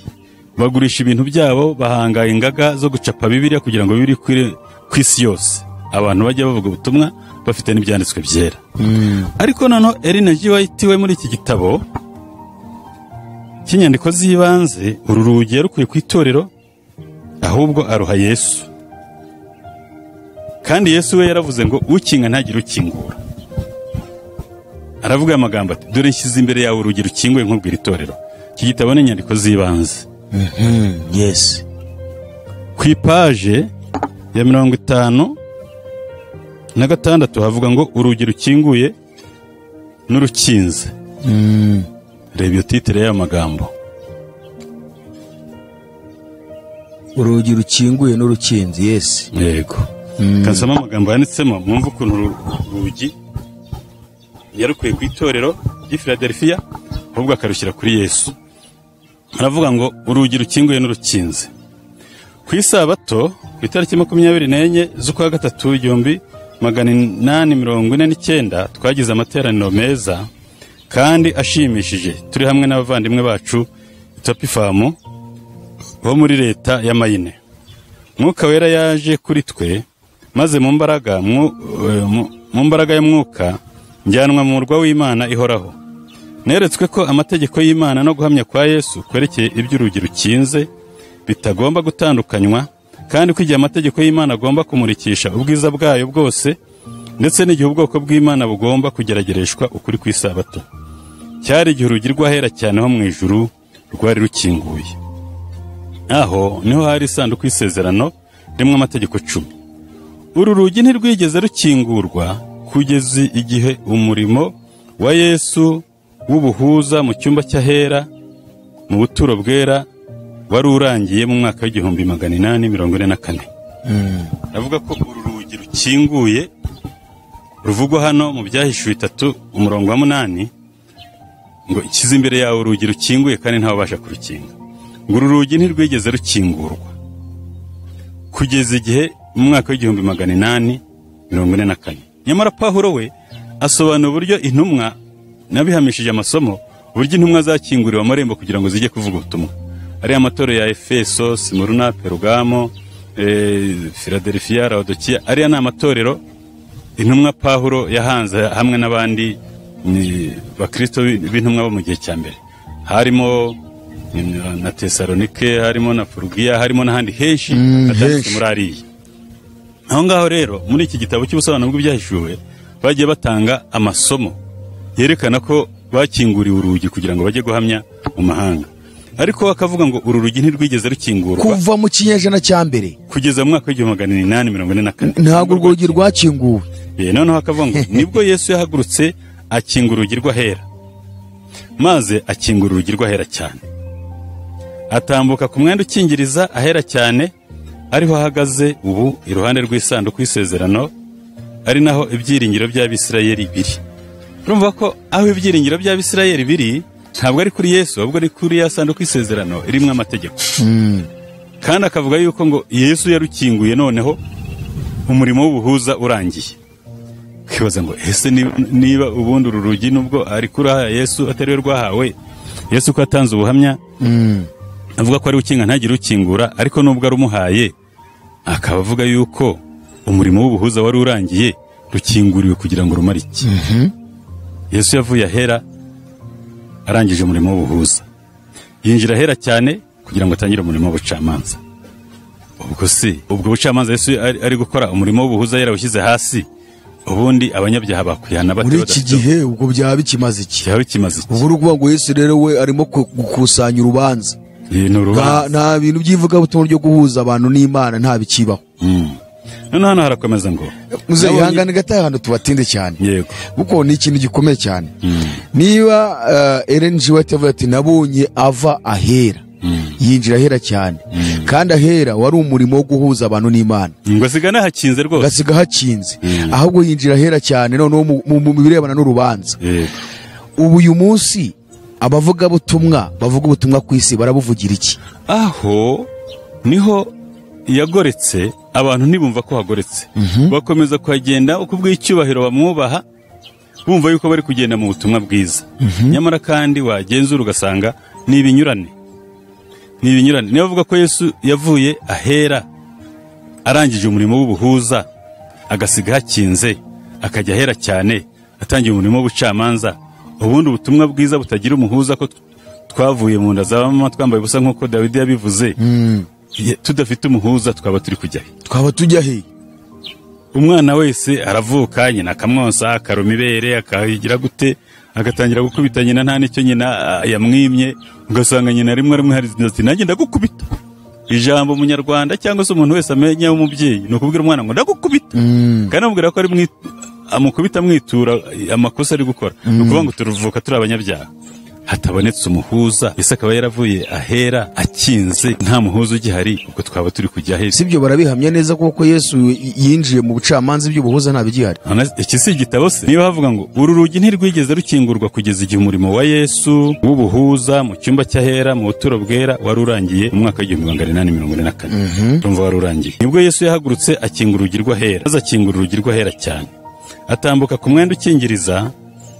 bagurisha ibintu byabo, bahanga ingaga zo gucapa Bibiliya kugira ngo biri ku isi yose abantu bajya bavuga ubutumwa bafite n'ibyanditswe byera. Ariko noneho Ellen G. White we muri iki gitabo cy'inyandiko z'ibanze uru rugi yarukuye ku itorero ahubwo aruha Yesu, kandi Yesu we yaravuze ngo ukinga ntagire ukingura. Aravuga amagambo ati dore nshyize imbere yawe urugi rukinguye nk'ubwira itorero. Iki gitabo ni inyandiko z'ibanze. Yes. Ku ipaje ya 56 havuga ngo urugi rukinguye n'urukinze. Reba iyo titire y'aya magambo. Urugi rukinguye n'urukinze. Yes. Yego. Kansama amagambo yanditsemo mwumva ukuntu urugi yarukuye ku itorero ry'i Philadelphia ahubwo akarushyira kuri Yesu. Aravuga ngo urugi rukinguye n'urukinze. Ku isabato ku itariki 24 z'ukwa 3 1849 twagize amateraniro meza kandi ashimishije turi hamwe n'abavandimwe bacu Topifamu bo muri leta ya Maine. Mwuka wera yaje kuri twe maze mu mbaraga y'umwuka njyanwa mu murwa w'Imana ihoraho. neretswe ko amategeko y'Imana no guhamya kwa Yesu kwerekeye iby'urugi rukinze bitagomba gutandukanywa, kandi ko igihe amategeko y'Imana agomba kumurikisha ubwiza bwayo bwose, ndetse n'igihe ubwoko bw'Imana bugomba kugeragereshwa ukuri kw'isabato, cyari igihe urugi rw'ahera cyane ho mu ijuru rwari rukinguye. Aho niho hari isanduku y'isezerano rimwe amategeko 10. Uru rugi ntirwigeze rukingurwa kugeza igihe umurimo wa Yesu w'ubuhuza mu cyumba cy'ahera mu buturo bwera wari urangiye mu mwaka w'1844. Avuga ko uru rugi rukinguye ruvugwa hano mu Byahishuwe 3 umurongo wa 8, ngo ikiza imbere yawe urugi rukinguye kandi ntawe ubasha kurukinga. Ngo uru rugi ntirwigeze rukingurwa kugeza igihe mu mwaka w'1844. Nyamara Pawulo we asobanura uburyo intumwa nabihamishije amasomo, uburyo intumwa zakinguriwe amarembo kugira ngo zijye kuvuga ubutumwa. Ari amatorero ya Efeso, Simuruna, Perugamo, Philadelphia, Laodikia. Ari ana amatorero intumwa Pawulo yahanze hamwe n'abandi bakristo b'intumwa bo mu gihe cya mbere. Harimo na Tesalonike, harimo na Furugiya, harimo n'ahandi henshi atanditse muri ariya. Aho ngaho rero muri iki gitabo cy'ubusobanuro bw'ibyahishuwe bagiye batanga amasomo yerekana ko bakinguriwe urugi kugira ngo bajye guhamya mu mahanga. Ariko bakavuga ngo uru rugi ntirwigeze rukingurwa kuva mu kinyejana cya mbere kugeza mu mwaka w'1844. ntabwo urwo rugi rwakinguwe. Noneho akavuga ngo nibwo Yesu yahagurutse akingura urugi rw'ahera, maze akingura urugi rw'ahera cyane, atambuka ku mwenda ukingiriza ahera cyane, ariho ahagaze ubu iruhande rw'isanduku y'isezerano, ari naho ibyiringiro by'Abisirayeli biri. Urumva ko aho ibyiringiro by'Abisirayeli biri ntabwo ari kuri Yesu, ahubwo ari kuri ya sanduku y'isezerano irimo amategeko. Kandi akavuga yuko ngo Yesu yarukinguye, noneho umurimo w'ubuhuza urangiye. Kwibaza ngo ese niba ubundi uru rugi nubwo ari kuri Yesu atari we rwahawe, Yesu ko atanze ubuhamya avuga ko ari ukinga ntagire ukingura, ariko nubwo ari umuhaye akaba avuga yuko umurimo w'ubuhuza wari urangiye, rukinguriwe kugira ngo rumare iki. Yesu yavuye ahera arangije umurimo w'ubuhuza, yinjira ahera cyane kugira ngo atangire umurimo w'ubucamanza. Ubwo bucamanza Yesu ari gukora umurimo w'ubuhuza yarawushyize hasi, ubundi abanyabyaha bakwihana bate? Muri iki gihe ubwo byaba bikimaze iki? Ubu rukuvuga ngo Yesu rero we arimo gukusanya urubanza. Nta bintu by'ivugabutumwa ryo guhuza abantu n'Imana nta bikibaho. None hano harakomeza ngo muzihangane gataha hano tubatinde cyane. Yego. Kuko ni ikintu gikomeye cyane. Niba Ellen G. White avuga ati nabonye ava ahera, yinjira ahera cyane, kandi ahera wari umurimo wo guhuza abantu n'Imana. Ngo sigana hakinze rwose. Gasiga hakinze. Ahubwo yinjira ahera cyane noneho mu birebana n'urubanza. Ubu uyu munsi abavuga butumwa bavuga ubutumwa ku isi barabuvugira iki? Aho niho yagoretse, abantu ntibumva ko hagoretse. Bakomeza kuhagenda uko bw'icyubahiro bamwubaha, bumva yuko bari kugenda mu butumwa bwiza. Nyamara kandi wagenzura ugasanga ni ibinyurane. Niyo bavuga ko Yesu yavuye ahera arangije umurimo w'ubuhuza, agasiga hakinze akajya ahera cyane atangiye umurimo w'ubucamanza. Ubundi ubutumwa bwiza butagira umuhuza, ko twavuye mu nda za mama twambaye ubusa nk'uko Dawidi yabivuze, tudafite umuhuza twaba turi kujya he? Twaba tujya he? Umwana wese aravuka, nyina akamwonsa, akaruma ibere, akagira gute, agatangira gukubita nyina nta nicyo nyina yamwimye, ugasanga nyina rimwe hari ati nanjye ndagukubita. Ijambo umunyarwanda cyangwa se umuntu wese amenya w'umubyeyi ni ukubwira umwana ngo ndagukubita, kandi amubwira ko ari amukubita mwitura amakosa ari gukora. Ni ukuvuga ngo turuvuka turi abanyabyaha, hatabonetse umuhuza. Ese akaba yaravuye ahera akinze, nta muhuza ugihari, ubwo twaba turi kujya he? Sibyo barabihamya neza kuko Yesu yinjiye mu bucamanza by'ubuhuza nta bigihari. Iki si igitabo se? Niba havuga ngo uru rugi ntirwigeze rukingurwa kugeza igihe umurimo wa Yesu w'ubuhuza mu cyumba cy'ahera mu buturo bwera wari urangiye mu mwaka w'1844. Urumva wari urangiye. Nibwo Yesu yahagurutse akingura urugi rw'ahera, maze akingura urugi rw'ahera cyane, atambuka ku mwenda ukingiriza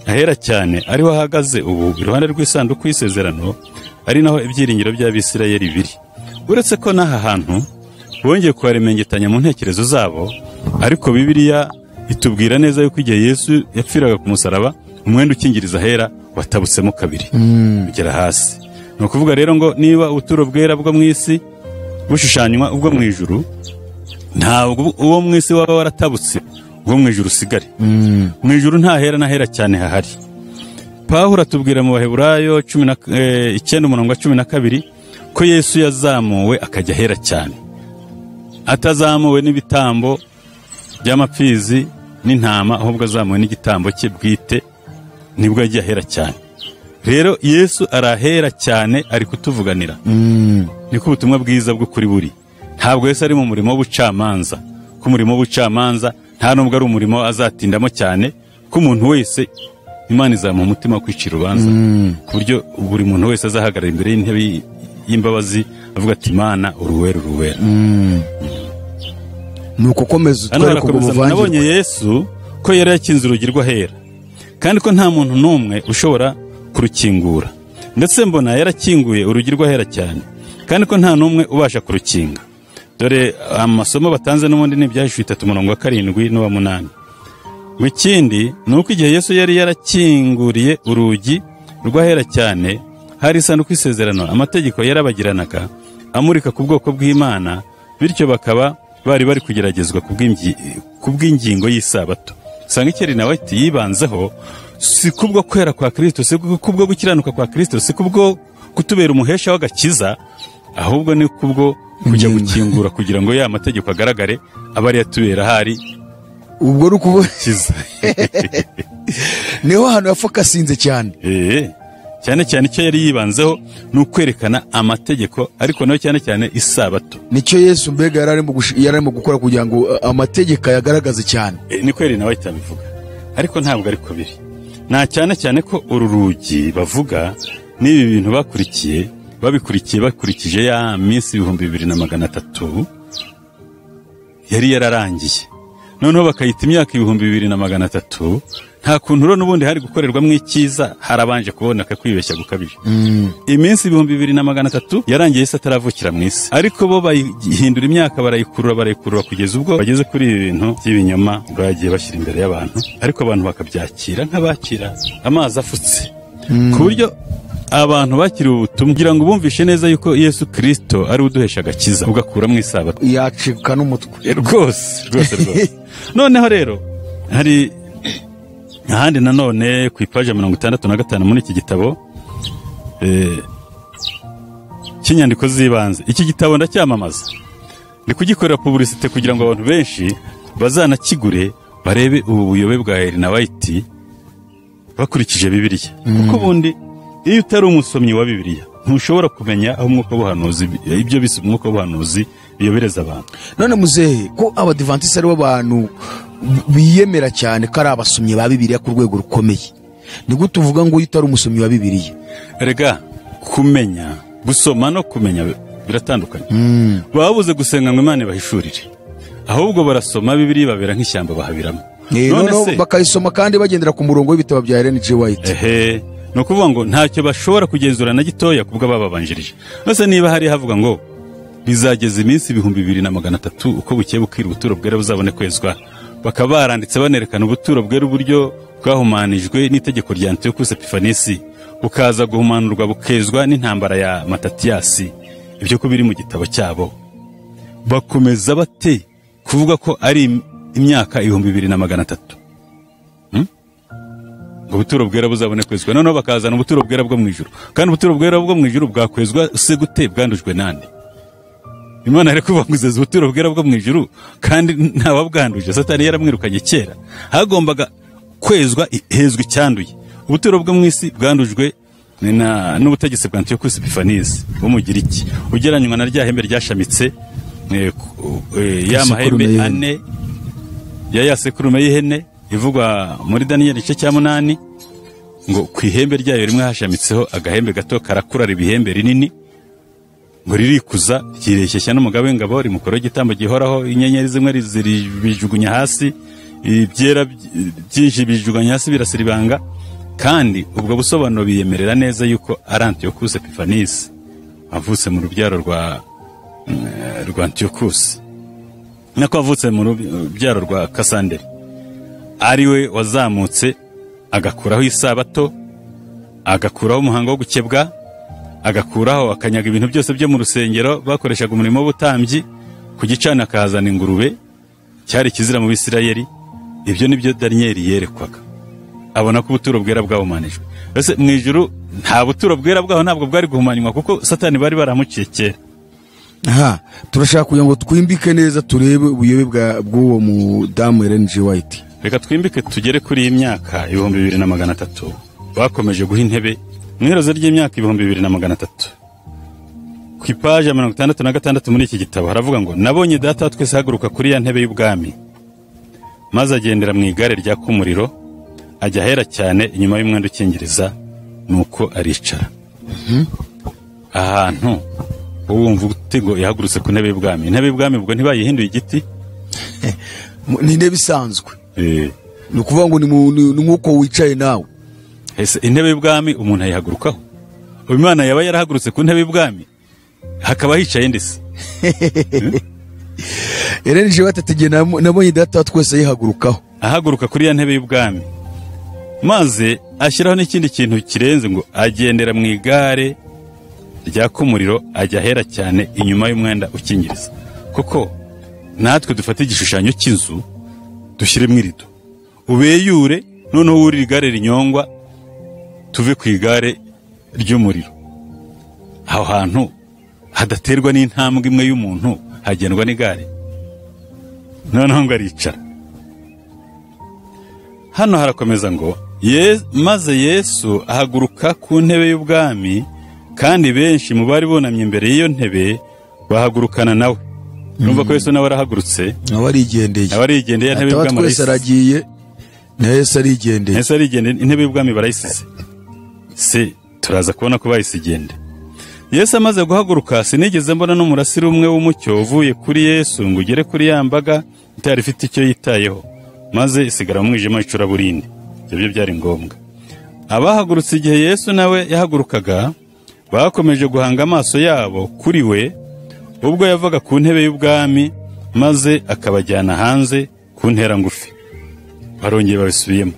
ahera cyane, ariho ahagaze ubu iruhande rw'isanduku y'isezerano, ari naho ibyiringiro by'Abisirayeli biri. Uretse ko n'aha hantu bongeye kuharemengetanya mu ntekerezo zabo, ariko Bibiliya itubwira neza yuko igihe Yesu yapfiraga ku musaraba umwenda ukingiriza ahera watabutsemo kabiri ugera hasi. Ni ukuvuga rero ngo niba ubuturo bwera bwo mu isi bushushanywa ubwo mu ijuru, ntabwo uwo mu isi waba waratabutse ubwo mu ijuru usigare. Mu ijuru nta hera na hera cyane hahari. Pawulo atubwira mu Baheburayo 9:12 ko Yesu yazamuwe akajya ahera cyane, atazamuwe n'ibitambo by'amapfizi n'intama, ahubwo azamuwe n'igitambo cye bwite, nibwo yagiye ahera cyane. Rero Yesu arahera cyane, ari kutuvuganira. Niko ubutumwa bwiza bwo kuri buri. Ntabwo Yesu ari mu murimo w'ubucamanza, ko umurimo w'ubucamanza nta nubwo ari umurimo azatindamo cyane, ko umuntu wese Imana izamuha umutima wo kwicira urubanza, ku buryo buri muntu wese azahagarara imbere y'intebe y'imbabazi avuga ati Imana uruwera uruwera. Nuko komeza utware ku buvangirwa. Nabonye Yesu ko yari yakinze urugi rw'ahera, kandi ko nta muntu n'umwe ushobora kurukingura. Ndetse mbona yarakinguye urugi rw'ahera cyane, kandi ko nta n'umwe ubasha kurukinga. Dore amasomo batanze n'ubundi ni ibyahishwe 3:7 n'uwa 8. Ikindi ni uko igihe Yesu yari yarakinguriye urugi rw'ahera cyane, hari isanduku y'isezerano, amategeko yarabagiranaga amurika ku bwoko bw'Imana, bityo bakaba bari kugeragezwa ku bw'ingingo y'Isabato. Sanga ikeri nawe ati yibanzeho si kubwo kwera kwa Kristo, si kubwo gukiranuka kwa Kristo, si kubwo kutubera umuhesha w'agakiza, ahubwo ni kubwo kujya gukingura kugira ngo ya mategeko agaragare, abari yatubera hari ubwo rukukiza. Niho hano yafokasinze cyane. Cyane cyane icyo yari yibanzeho ni ukwerekana amategeko, ariko nayo cyane cyane Isabato. Nicyo Yesu mbega yararimo gukora kugira ngo amategeko yagaragaze cyane. Ni kweri nawe itabivuga, ariko ntabwo ariko biri. Na cyane cyane ko uru rugi bavuga n'ibi bintu bakurikije ya minsi 2300 yari yararangiye. Noneho bakayita imyaka 2300, nta kuntu rero n'ubundi hari gukorerwamo icyiza, harabanje kuboneka kwibeshya gukabije. Iminsi 2300 yarangiye Yesu ataravukira mu isi, ariko bo bayihindura imyaka, barayikurura kugeza ubwo bageze kuri ibi bintu by'ibinyoma bagiye bashyira imbere y'abantu, ariko abantu bakabyakira nk'abakira amazi afutse, ku buryo abantu bakiriwe ubutumwa kugira ngo bumvishe neza yuko Yesu Kristo ari uduhesha agakiza, ugakura mu Isabato. Yacika n'umutwe rwose. Noneho rero hari ahandi nanone ku ipaje 65 muri iki gitabo cy'inyandiko z'ibanze. Iki gitabo ndacyamamaza, ni kugikorera publicité kugira ngo abantu benshi bazanakigure, barebe ubu buyobe bwa Ellen White bakurikije Bibiliya. Kuko ubundi iyo utari umusomyi wa Bibiliya ntushobora kumenya aho umwuka w'ubuhanuzi, ibyo bise umwuka w'ubuhanuzi biyobereza abantu. None muzehe, ko abadivantisi ari bo bantu biyemera cyane ko ari abasomyi ba Bibiliya ku rwego rukomeye, ni gute uvuga ngo iyo utari umusomyi wa Bibiliya? Erega kumenya, gusoma no kumenya biratandukanye. Babuze gusenga ngo Imana ibahishurire, ahubwo barasoma Bibiliya babera nk'ishyamba bahabiramo. None bakayisoma kandi bagendera ku murongo w'ibitabo bya Ellen White. No kuvuga ngo ntacyo bashobora kugenzura na gitoya kubwo bababanjirije. Nose niba hari havuga ngo bizageza iminsi 2300 uko bukiye bukira ubuturo bwera buzabone kwezwa, bakaba baranditse banerekana ubuturo bwera uburyo bwahumanijwe n'itegeko rya Antiochus Epiphanes, bukaza guhumanurwa bukezwa n'intambara ya Matatiyasi. Ibyo ko biri mu gitabo cyabo, bakomeza bate kuvuga ko ari imyaka 2300 ubuturo bwera buzabone kwezwa, noneho bakazana ubuturo bwera bwo mu ijuru. Kandi ubuturo bwera bwo mu ijuru bwakwezwa se gute? Bwandujwe nande? Imana ari kubanguza ubuturo bwera bwo mu ijuru kandi ntawabwanduje. Satani yaramwirukanye kera, hagombaga kwezwa hezwa icyanduye. Ubuturo bwo mu isi bwandujwe n'ubutegetsi bwa Antiochus Epiphanes wo mu Giriki, ugeranywa na rya hembe ryashamitse ya mahembe ane ya sekurume y'ihene ivugwa muri Daniel igice cya 8, ngo ku ihembe ryayo rimwe hashamitseho agahembe gato karakura ibihembe rinini, ngo ririkuza ryireshya n'umugabo w'ingabo, rimukora igitambo gihoraho, inyenyeri zimwe bijugunya hasi, ibyera byinshi bijugunya hasi birasiribanga. Kandi ubwo busobanuro biyemerera neza yuko ari Antiochus Epiphanes avutse mu rubyaro rwa Antiochus, nako avutse mu rubyaro rwa Kasanderi, ariwe wazamutse agakuraho isabato, agakuraho umuhango wo gukebwa, agakuraho akanyaga ibintu byose byo mu rusengero bakoreshaga umurimo w'ubutambyi, ku gicaniro akahazana ingurube, cyari kizira mu Bisirayeli. Ibyo nibyo Daniyeli yerekwaga, abona ko ubuturo bwera bwahumanijwe. Ese mu ijuru nta buturo bwera bwaho ntabwo bwari guhumanywa, kuko Satani bari baramuciye kera. Turashaka kugira ngo twimbike neza turebe ubuyobe bw'uwo mudamu Ellen G. White. Reka twimbike tugere kuri iyi myaka 2300 bakomeje guha intebe mu iherezo ry'imyaka 2300. Ku ipaje 66 muri iki gitabo haravuga ngo nabonye data twese haguruka kuri ya ntebe y'ubwami, maze agendera mu igare rya kumuriro, ajya ahera cyane inyuma y'umwenda ukingiriza, nuko aricara. Ahantu wumva utego yahagurutse ku ntebe y'ubwami. Intebe y'ubwami ubwo ntibayihinduye igiti, ni intebe isanzwe. Ni ukuvuga ngo ni nk'uko wicaye nawe. Ese intebe y'ubwami umuntu ayihagurukaho? Imana yaba yarahagurutse ku ntebe y'ubwami hakaba hicaye ndetse. Ellen G. White ati nabonye data twese yihagurukaho, ahaguruka kuri ya ntebe y'ubwami, maze ashyiraho n'ikindi kintu kirenze ngo agendera mu igare rya kumuriro, ajya ahera cyane inyuma y'umwenda ukingiriza. Kuko natwe dufata igishushanyo cy'inzu dushyiremo irido, ubeyure, noneho wurira igare rinyongwa, tuve ku igare ry'umuriro. Aho hantu hadaterwa n'intambwe imwe y'umuntu, hagendwa n'igare, noneho ngo aricara. Hano harakomeza ngo maze Yesu ahaguruka ku ntebe y'ubwami, kandi benshi mu bari bunamye imbere y'iyo ntebe bahagurukana nawe. Numva ko Yesu nawe arahagurutse, abarigendeye intebe y'ubwami twese aragiye, na Yesu arigendeye. Yesu arigendeye, intebe y'ubwami barayisize. Se turaza kubona ko bayisigende. Yesu amaze guhaguruka, sinigeze mbona n'umurasire umwe w'umucyo uvuye kuri Yesu ngo ugere kuri ya mbaga itari ifite icyo yitayeho, maze isigara mu mwijima w'icuraburindi. Ibyo byari ngombwa. Abahagurutse igihe Yesu nawe yahagurukaga bakomeje guhanga amaso yabo kuri we ubwo yavaga ku ntebe y'ubwami, maze akabajyana hanze ku ntera ngufi. Barongeye babisubiyemo,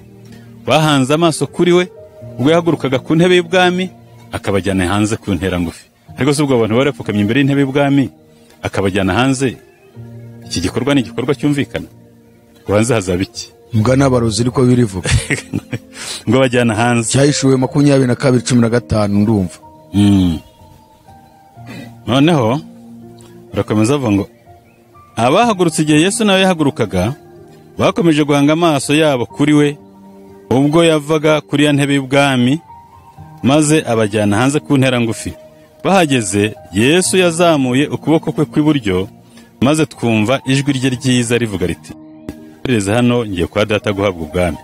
bahanze amaso kuri we ubwo yahagurukaga ku ntebe y'ubwami, akabajyana hanze ku ntera ngufi. Ariko se ubwo abantu barapfukamye imbere y'intebe y'ubwami akabajyana hanze, iki gikorwa ni igikorwa cyumvikana? Hanze hazaba iki? Mbwa n'abarozi ariko birivuga ngo bajyana hanze. Cyahishuwe 22:15 ndumva. Noneho urakomeza avuga ngo abahagurutse igihe Yesu nawe yahagurukaga bakomeje guhanga amaso yabo kuri we ubwo yavaga kuri ya ntebe y'ubwami, maze abajyana hanze ku ntera ngufi. Bahageze Yesu yazamuye ukuboko kwe kw'iburyo, maze twumva ijwi rye ryiza rivuga riti, "Pereza hano ngiye kwa data guhabwa ubwami."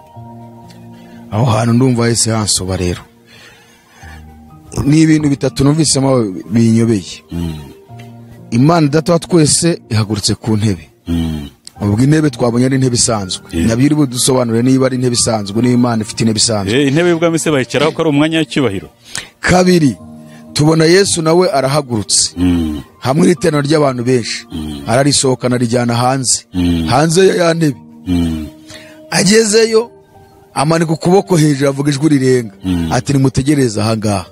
Aho hantu ndumva Yesu hansoba rero. Ni ibintu bitatu numvisemo binyobeye. Imana data twese ihagurutse ku ntebe. Ubwo intebe twabonye ari intebe isanzwe. Nabiri budusobanurire niba ari intebe isanzwe n'Imana ifite intebe isanzwe. Intebe y'ubwami se bayicaraho ko ari umwanya w'icyubahiro. Kabiri, tubona Yesu nawe arahagurutse. Hamwe n'iteraniro ry'abantu benshi. Ararisohokana rijyana hanze. Hanze ya ntebe. Agezeyo amanika ukuboko hejuru avuga ijwi rirenga, ati nimutegereze aha ngaha.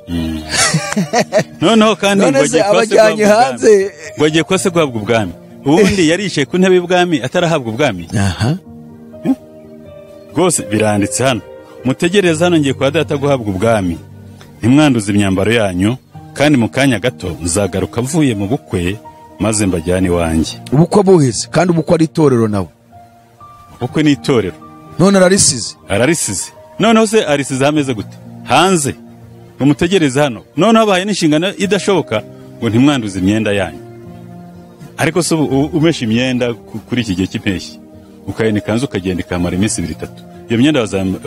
Noneho kandi abajyanye hanze bagiye kwase guhabwa ubwami. Ubundi yarishiye ku ntebe y'ubwami atarahabwa ubwami. Rwose biranditse hano, mutegereze hano ngiye kwa data guhabwa ubwami. Ntimwanduze imyambaro yanyu, kandi mu kanya gato nzagaruka mvuye mu bukwe, maze mbajyane iwanjye. Ubukwe buheze, kandi ubukwe ari itorero nawe. Ubukwe ni itorero. None ararisize. Noneho se arisize hameze gute? Hanze. Umutegereze hano. Noneho abaye n'inshingano idashoboka ngo ntimwanduze imyenda yanyu. Ariko se umesha imyenda kuri iki gihe cy'impeshyi, ukayena ikanzu ukagenda ikamara iminsi 2-3. Iyo myenda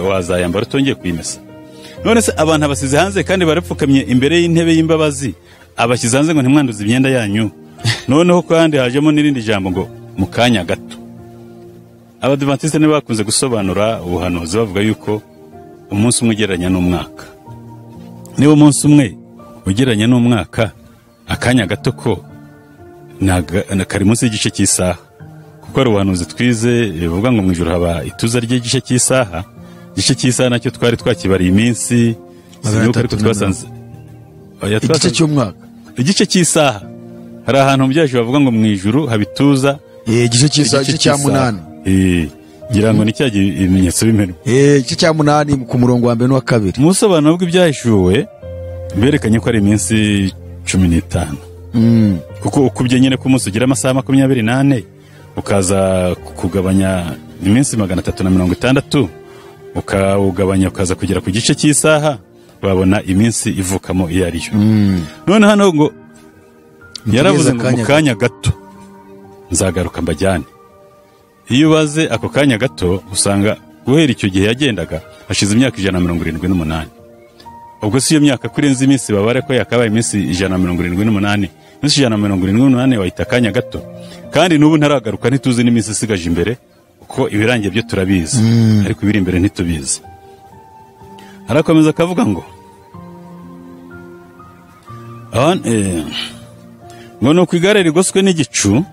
wazayambara utongeye kuyimesa. None se abantu abasize hanze kandi barapfukamye imbere y'intebe y'imbabazi, abashyize hanze ngo ntimwanduze imyenda yanyu. Noneho kandi hajemo n'irindi jambo ngo mu kanya gato. Abadivantiste ne bakunze gusobanura ubuhanuzi bavuga yuko umunsi umwe ugereranya n'umwaka. Niba umunsi umwe ugereranya n'umwaka, akanya gato ko kari munsi y'igice cy'isaha. Kuko ari ubuhanuzi twize bivuga ngo mu ijuru haba ituza ry'igice cy'isaha, igice cy'isaha nacyo twari twakibariye iminsi sinibuka ariko twasanze igice cy'umwaka igice cy'isaha hari ahantu byaje bavuga ngo mu ijuru habituza igice cy'isaha cya 8 ngira ngo ni cya ibimenyetso bimena igice cya 8 ku murongo wa mbere n'uwa kabiri. Mu busobanuro bw'ibyahishuwe berekanye ko ari iminsi 15 kuko ukubye nyine ko umunsi ugira amasaha 24 ukaza kugabanya iminsi 360 ukawugabanya ukaza kugera ku gice cy'isaha babona iminsi ivukamo iyo ariyo. None hano ngo yaravuze ngo mu kanya gato nzagaruka mbajyane. Iyo baze ako kanya gato usanga guhera icyo gihe yagendaga hashize imyaka 178. Ubwo si iyo myaka kurenza iminsi babare ko yakabaye iminsi 178. Iminsi 178 wahita kanya gato. Kandi n'ubu ntaragaruka ntituzi n'iminsi isigaje imbere uko ibirangiye byo turabizi ariko ibiri imbere ntitubizi. Arakomeza akavuga ngo ngo no kwigare rigoswe n'igicu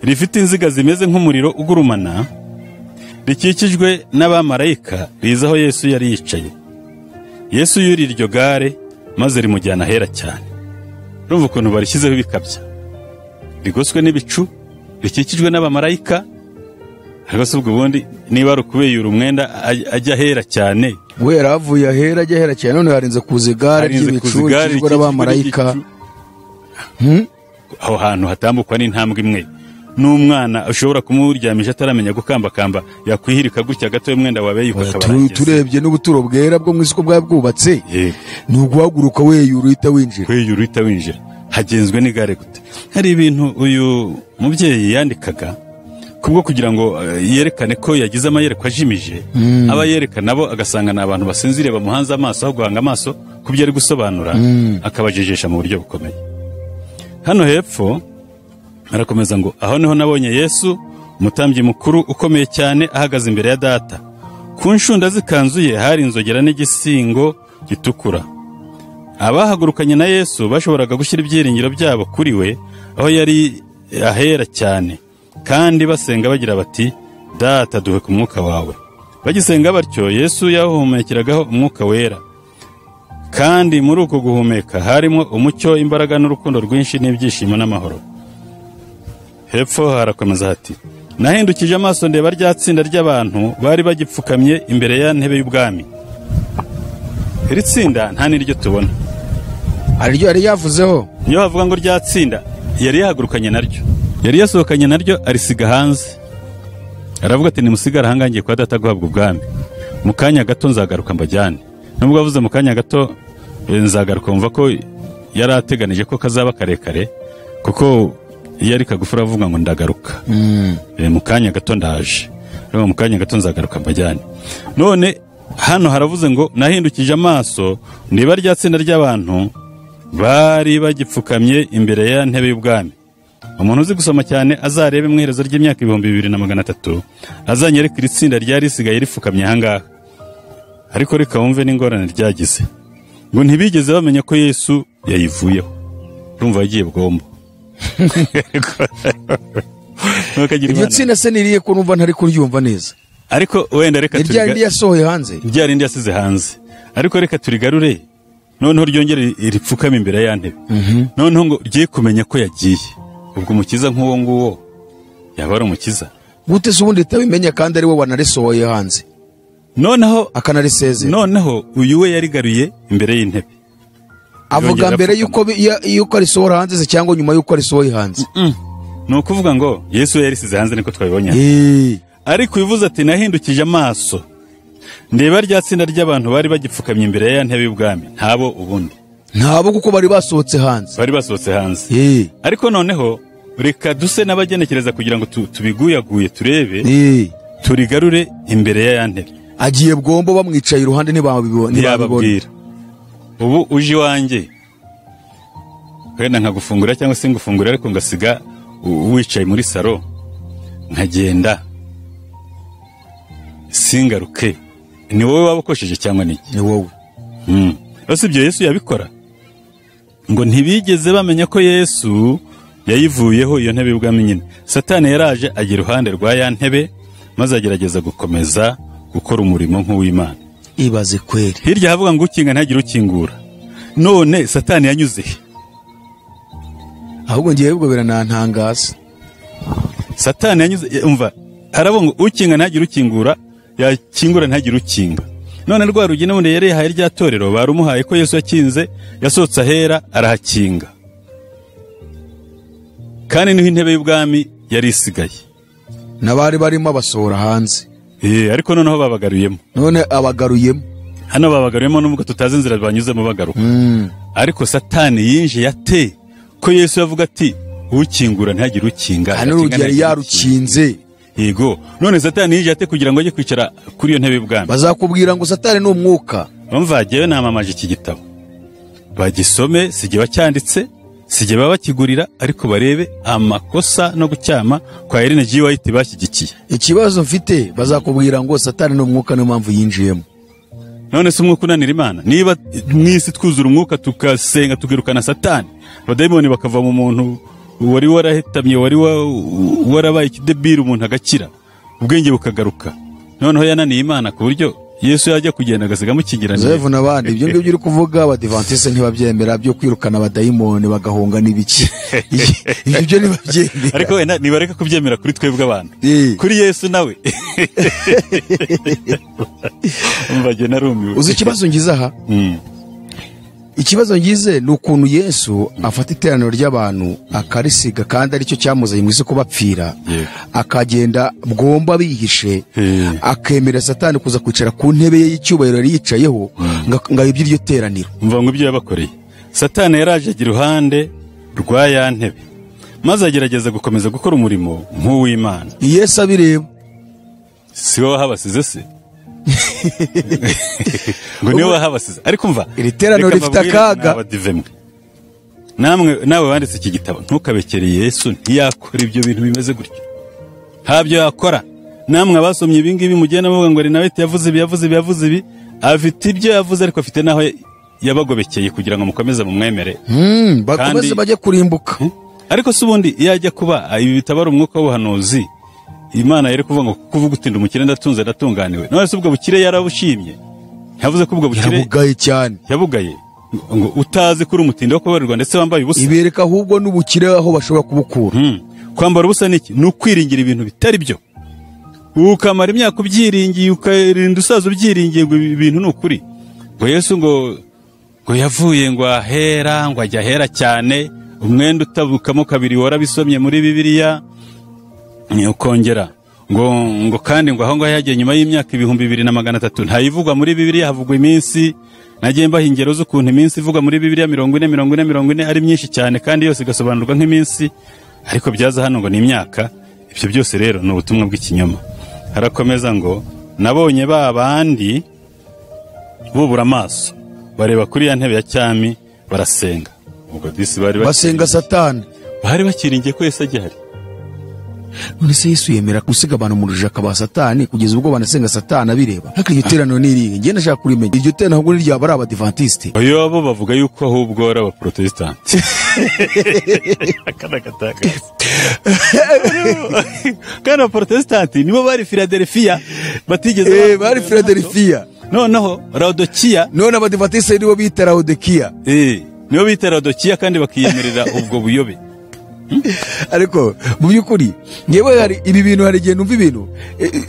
rifite inziga zimeze nk'umuriro ugurumana rikikijwe n'abamarayika rizaho Yesu yari yicaye. Yesu yuri iryo gare maze rimujyana hera cyane. Urumva ukuntu barishyizeho bikabya rigoswe n'ibicu rikikijwe n'abamarayika. Hagase ubwo bundi niba rukubeyura umwenda ajya hera cyane we yaravuye ahera ajya hera cyane none harinze kuza gare ry'ibicu rikikijwe n'abamarayika. Aho hantu hatambukwa n'intambwe imwe n'umwana ushobora kumuryamisha ataramenya gukambakamba yakwihirika gutya gato y'umwenda wabeye ukakabarangiza. Turebye n'ubuturo bwera bwo mu isoko bwubatse ni uguhaguruka weyura uhita winjira hagenzwe n'igare gute. Hari ibintu uyu mubyeyi yandikaga kubwo kugira ngo yerekane ko yagize amayerekwa ajimije aba yerekana bo agasanga n'abantu basinzire bamuhanze amaso aho guhanga amaso kubyo ari gusobanura akabajejesha mu buryo bukomeye. Hano hepfo arakomeza ngo aho niho nabonye Yesu umutambyi mukuru ukomeye cyane ahagaze imbere ya Data. Ku nshunda zikanzuye hari inzogera n'igisingo gitukura. Abahagurukanye na Yesu bashoboraga gushyira ibyiringiro byabo kuri we aho yari ahera cyane kandi basenga bagira bati Data duhe ku mwuka wawe. Bagisenga batyo Yesu yahumekeragaho umwuka wera kandi muri uko guhumeka harimo umucyo, imbaraga n'urukundo rwinshi n'ibyishimo n'amahoro. Hepfo harakomeza hati nahindukije amaso ndeba rya tsinda ry'abantu bari bagipfukamye imbere ya ntebe y'ubwami. Iri tsinda nta niryo tubona ariryo yari yavuzeho. Niyo havuga ngo rya tsinda yari yahagurukanye naryo yari yasohokanye naryo arisiga hanze. Aravuga ati nimusigara hangangiye kwa Data guhabwa ubwami. Mu kanya gato nzagaruka mbajyane. Nubwo avuze mu kanya gato nzagaruka umva ko yari ateganije ko kazaba karekare kuko iyo ari kagufura avuga ngo ndagaruka mu kanya gato ndaje rero mu kanya gato nzagaruka mbajyane. None hano haravuze ngo nahindukije amaso niba rya tsinda ry'abantu bari bagipfukamye imbere ya ntebe y'ubwami. Umuntu uzi gusoma cyane azarebe mu iherezo ry'imyaka 2300 azanyereka iri tsinda ryari risigaye ripfukamye ahangaha. Ariko reka wumve n'ingorane ryagize ngo ntibigeze bamenya ko Yesu yayivuyeho. Urumva yagiye bwombo. Iryo tsinda se niriye ko numva ntari kuryumva neza. Ariko wenda reka turiga ryari yasohoye hanze ryari yasize hanze. Ariko reka turigarure noneho ryongere iripfukame imbere ya ntebe. Noneho ngo rye kumenya ko yagiye. Ubwo umukiza nk'uwo nguwo yaba ari umukiza gute se ubundi tabimenya kandi ari we wanarisohoye hanze noneho akanariseze. Noneho uyu we yarigaruye imbere y'intebe avuga mbere yuko arisohora hanze se cyangwa nyuma yuko arisohoye hanze. Ni ukuvuga ngo Yesu yarisize hanze niko twabibonye. Ariko bivuze ati nahindukije amaso ndeba rya tsinda ry'abantu bari bagipfukamye imbere ya ntebe y'ubwami. Ntabo ubundi ntabo kuko bari basohotse hanze. Ariko noneho reka duse n'abagenekereza kugira ngo tubiguyaguye turebe turigarure imbere ya ntebe. Agiye bwombo bamwicaye iruhande ntibabibona. Ubu uje wanjye kwenda nkagufungura cyangwa se ngufungura ariko ngasiga wicaye muri saro nkagenda singaruke. Ni wowe wabukosheje cyangwa ni wowe? Ese ibyo Yesu yabikora? Ngo ntibigeze bamenya ko Yesu yayivuyeho iyo ntebe y'ubwami nyine. Satani yaraje agira iruhande rwa ya ntebe maze agerageza gukomeza gukora umurimo nk'uw'Imana. ibaze kweri. Hirya havuga ngo ukinga ntagire ukingura. None Satani yanyuze he? Ahubwo ngiye ubwo biranantangaza. Satani yanyuze umva haravuga ngo ukinga ntagire ukingura, yakingura ntagire ukinga. None rwa rugi n'ubundi yari yahaye rya torero barumuhaye ko Yesu yakinze, yasohotse ahera arahakinga. Kandi niho intebe y'ubwami yari isigaye. Nabari barimo abasohora hanze. Ariko noneho babagaruyemo. None abagaruyemo. Hano babagaruyemo nubwo tutazi inzira banyuzemo bagaruka. Ariko Satani yinje yate ko Yesu yavuga ati ukingura ntagire ukinga. Hano rugi yari yarukinze. Yego. None Satani yinje yate kugira ngo ajye kwicara kuri iyo ntebe y'ubwami. Bazakubwira ngo Satani ni umwuka. Umva jewe namamaje iki gitabo. Bagisome sije bacyanditse, sije baba bakigurira ariko barebe amakosa no gucyama kwa Ellen G. White bashyigikiye. Ikibazo mfite bazakubwira ngo Satani ni umwuka niyo mpamvu yinjiyemo. None se umwuka unanira Imana? Niba mwisi twuzura umwuka tukasenga tukirukana Satani, abadayimoni bakava mu muntu wari warahetamye, wari warabaye ikidebiri, umuntu agakira, ubwenge bukagaruka. Noneho yananiye Imana ku buryo Yesu yajya kugenda agasiga mukigirana. Zevu nabandi ibyo ngibyo uri kuvuga abadivantiste ntibabyemera byo kwirukana abadayimoni bagahunga n'ibiki. Ibyo ntibabyemera. Ariko wenda nibareka kubyemera kuri twebwe abantu. Kuri Yesu nawe. Umvaje narumiwe. Uzi ikibazo ngize aha? Ikibazo ngize ni ukuntu Yesu afata iteraniro ry'abantu akarisiga kandi aricyo cyamuzanye mu isi ko bapfira, akagenda bwomba bihishe, akemera Satani kuza kwicara ku ntebe ye y'icyubahiro yari yicayeho ngo iby'iryo teraniro. Umva ngo ibyo yabakoreye. Satani yaraje agira iruhande rwa ya ntebe, maze agerageza gukomeza gukora umurimo nk'uw'Imana. Yesu abireba. Si wowe wahabasize se? Ngo niwe wahabasize. Ariko mva iri teraniro rifite akaga. Nawe wanditse iki gitabo ntukabekere Yesu ntiyakora ibyo bintu bimeze gutyo. Habyo yakora. Namwe abasomye ibi ngibi mugenda muvuga ngo Rinawete yavuze ibi, afite ibyo yavuze ariko afite naho yabagobekeye kugira ngo mukomeze mu mwemere. Bakomeze bajye kurimbuka. Ariko se ubundi yajya kuba ibi bitabara umwuka w'ubuhanuzi, Imana yari kuvuga ngo kuvuga utinda umukire ndatunze ndatunganiwe. None se ubwo bukire yarabushimye. Yavuze ko ubwo bukire yabugaye cyane. Yabugaye. Ngo utazi kuri umutindi wo kubarirwa ndetse wambaye ubusa. Ibereka ahubwo n'ubukire aho bashobora kubukura. Kwambara ubusa niki? Nukwiringira ibintu bitari byo. Ukamara imyaka ubyiringiye, ukarinda usaza ubyiringiye ngo ibintu n'ukuri. Ngo Yesu ngo yavuye ngo ahera, ngo ajya ahera cyane, umwenda utabukamo kabiri warabisomye muri Bibiliya. Ukongera ngo kandi ngo aho ngo yagiye nyuma y'imyaka 2300 ntayivugwa muri Bibiliya, havugwa iminsi. Nagiye mbaha ingero z'ukuntu iminsi ivugwa muri Bibiliya 40 ari myinshi cyane kandi yose igasobanurwa nk'iminsi, ariko byaza hano ngo ni imyaka. Ibyo byose rero ni ubutumwa bw'ikinyoma. Harakomeza ngo nabonye babandi bubura amaso bareba kuri ya ntebe ya cyami barasenga. Ubwo disi bari basenga Satani, bari bakiringiye ko Yesu agihari. None se Yesu yemera gusiga abantu mu ruja kaba Satani kugeza ubwo banasenga Satani abireba? Ariko iryo teraniro nirihe? Ngiye ndashaka kurimenya. Iryo teraniro ahubwo ni ryaba ari abadivantiste? Oyo abo bavuga yuko ahubwo ari abaprotestanti. Kana abaprotestanti nibo bari Philadelphia batigeze bari Philadelphia. Noneho Laodikia. None abadivantiste nibo bita Laodikia. Nibo bita Laodikia kandi bakiyemerera ubwo buyobe. Ariko mu byukuri ngewe hari ibi bintu hari igihe numva ibintu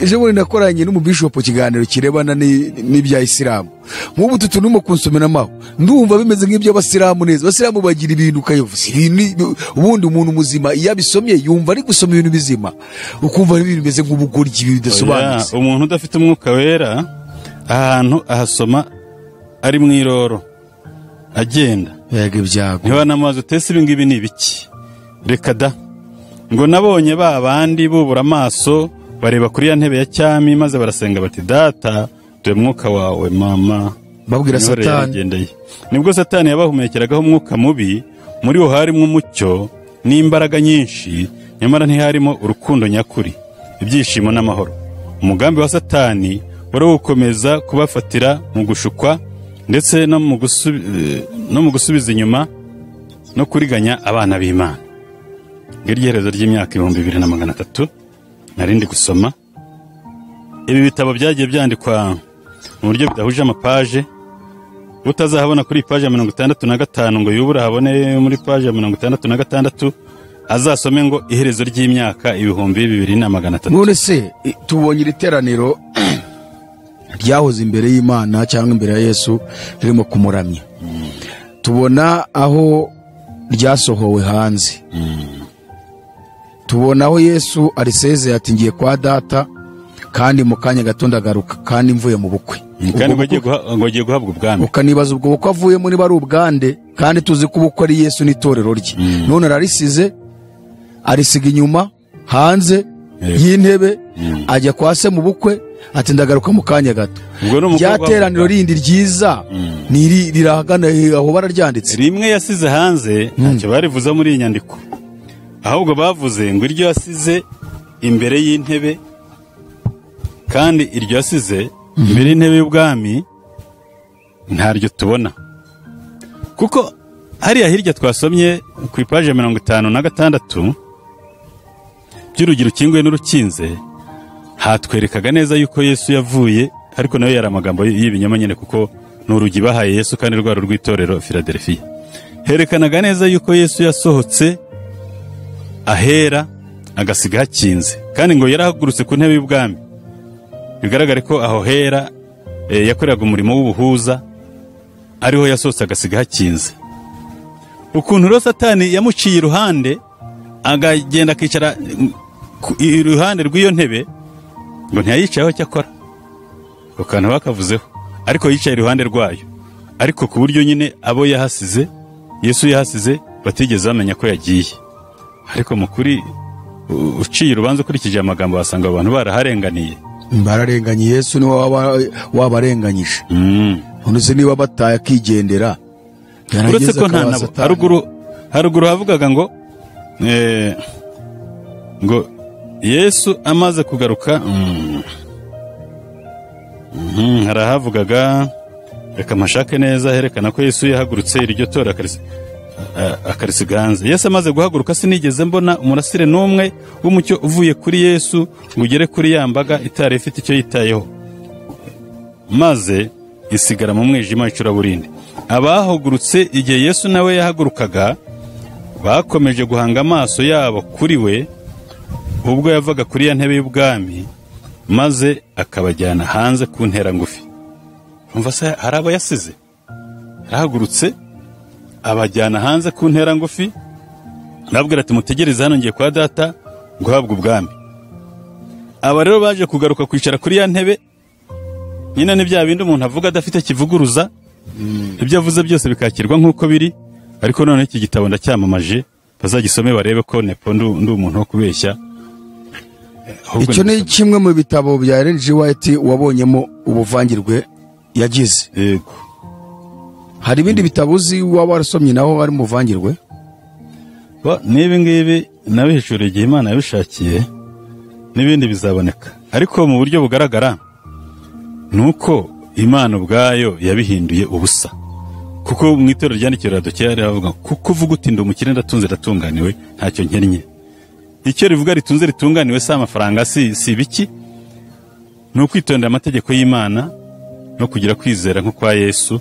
ejo bundi nakoranye n'umubishopu kiganiro kirebana n'ibya Islam. Nk'ubu tutunuma kunsomera maho ndumva bimeze nk'ibyo abasilamu neza. Abasilamu bagira ibintu kayovuze ibintu ubundi umuntu muzima iyo abisomye yumva ari gusoma ibintu bizima, ukumva ibintu bimeze nk'ubugoryi bidasobanutse. Umuntu udafite umwuka wera ahantu ahasoma ari mwiroro agenda yego ibyago niba namaze utese ibi ngibi ni ibiki. Reka da ngo nabonye babandi bubura amaso bareba kuri ya ntebe ya cyami maze barasenga bati data tuye mwuka wawe mama. Babwira Satani. Nibwo Satani yabahumekeragaho umwuka mubi, muri ho harimo umucyo n'imbaraga nyinshi, nyamara ntiharimo urukundo nyakuri, ibyishimo n'amahoro. Umugambi wa Satani wari gukomeza kubafatira mu gushukwa ndetse no mu gusubiza inyuma no kuriganya abana b'Imana. Ngiryerezo ry'imyaka 2300 narindi gusoma ibi bitabo byagiye byandikwa mu buryo budahuje amapaje. Utazahabona kuri paje ya 65 ngo yubura habone muri paje ya 66 azasome ngo iherezo ry'imyaka 2300. None se tubonye iriteraniro ryahoze imbere y'Imana cyangwa imbere ya Yesu ririmo kumuramya. Tubona aho ryasohowe hanze. Tubona aho Yesu ariseze ati ngiye kwa data kandi mu kanya gato ndagaruka kandi mvuye mu bukwe. Kandi ngo agiye guhabwa ubwami. Ukanibaza ubwo bukwe avuyemo niba ari ubwande kandi tuzi ko ubukwe ari Yesu n'itorero rye. None ararisize arisiga inyuma hanze y'intebe ajya kwa se mu bukwe ati ndagaruka mu kanya gato. Ryateraniro rindi ryiza ni rirahagana aho bararyanditse. Rimwe yasize hanze ntacyo barivuza muri iyi nyandiko. Ahubwo bavuze ngo iryo yasize imbere y'intebe kandi iryo yasize imbere y'intebe y'ubwami ntaryo tubona. Kuko hariya hirya twasomye ku ipaje 56 by'urugi rukinguye n'urukinze hatwerekaga neza yuko Yesu yavuye, ariko nayo yari amagambo y'ibinyoma nyene kuko n'urugi bahaye Yesu kandi rwaro rw'itorero Philadelphia. Herekanaga neza yuko Yesu yasohotse ahera agasiga hakinze kandi ngo yarahagurutse ku ntebe y'ubwami. Bigaragare ko aho hera yakoreraga umurimo w'ubuhuza ariho yasohotse agasiga hakinze. Ukuntu rero Satani yamuciye iruhande agagenda akicara iruhande rw'iyo ntebe ngo ntiyayicayeho cyakora ukantu bakavuzeho, ariko yicaye iruhande rwayo, ariko ku buryo nyine abo yahasize Yesu yahasize batigeze bamenya ko yagiye. Ariko mukuri uciye urubanza ukurikije amagambo wasanga abantu baraharenganiye. Bararenganye Yesu ni wabarenganyije. None niba bataye akigendera. Uretse ko nta nabo haruguru havugaga ngo Yesu amaze kugaruka harahavugaga reka mashake neza herekana ko Yesu yahagurutse iryo tora akarisiganze. Yesu amaze guhaguruka sinigeze mbona umurasire n'umwe w'umucyo uvuye kuri Yesu ngo ugere kuri yambaga itari ifite icyo yitayeho, maze isigara mu mwijima w'icuraburindi. Abahagurutse igihe Yesu nawe yahagurukaga bakomeje guhanga amaso yabo kuri we ubwo yavaga kuri ya ntebe y'ubwami, maze akabajyana hanze ku ntera ngufi. Umva se hari abo yasize ahagurutse abajyana hanze ku ntera ngufi, nabwira ati mutegereze hano ngiye kwa data guhabwa ubwami. Aba rero baje kugaruka kwicara kuri ya ntebe nyina ni bya bindi umuntu avuga adafite kivuguruza, ibyo avuze byose bikakirwa nk'uko biri. Ariko none iki gitabo ndacyamamaje bazagisome barebe ko nepo ndi umuntu wo kubeshya. Icyo ni kimwe mu bitabo bya Ellen G. White wabonyemo ubuvangirwe yagize. Yego. Hari ibindi bitabo uzi waba warasomye naho ari muvangirwe? Nibi ngibi nabihishuriye igihe Imana yabishakiye, n'ibindi bizaboneka. Ariko mu buryo bugaragara nuko Imana ubwayo yabihinduye ubusa. Kuko mu itorero ryandikira Laodikiya ravuga kuko uvuga uti ndi umukire ndatunze ndatunganiwe ntacyo nkennye. Icyo rivuga ritunze ritunganiwe si amafaranga si biki, ni ukwitondera amategeko y'Imana no kugira kwizera nko kwa Yesu,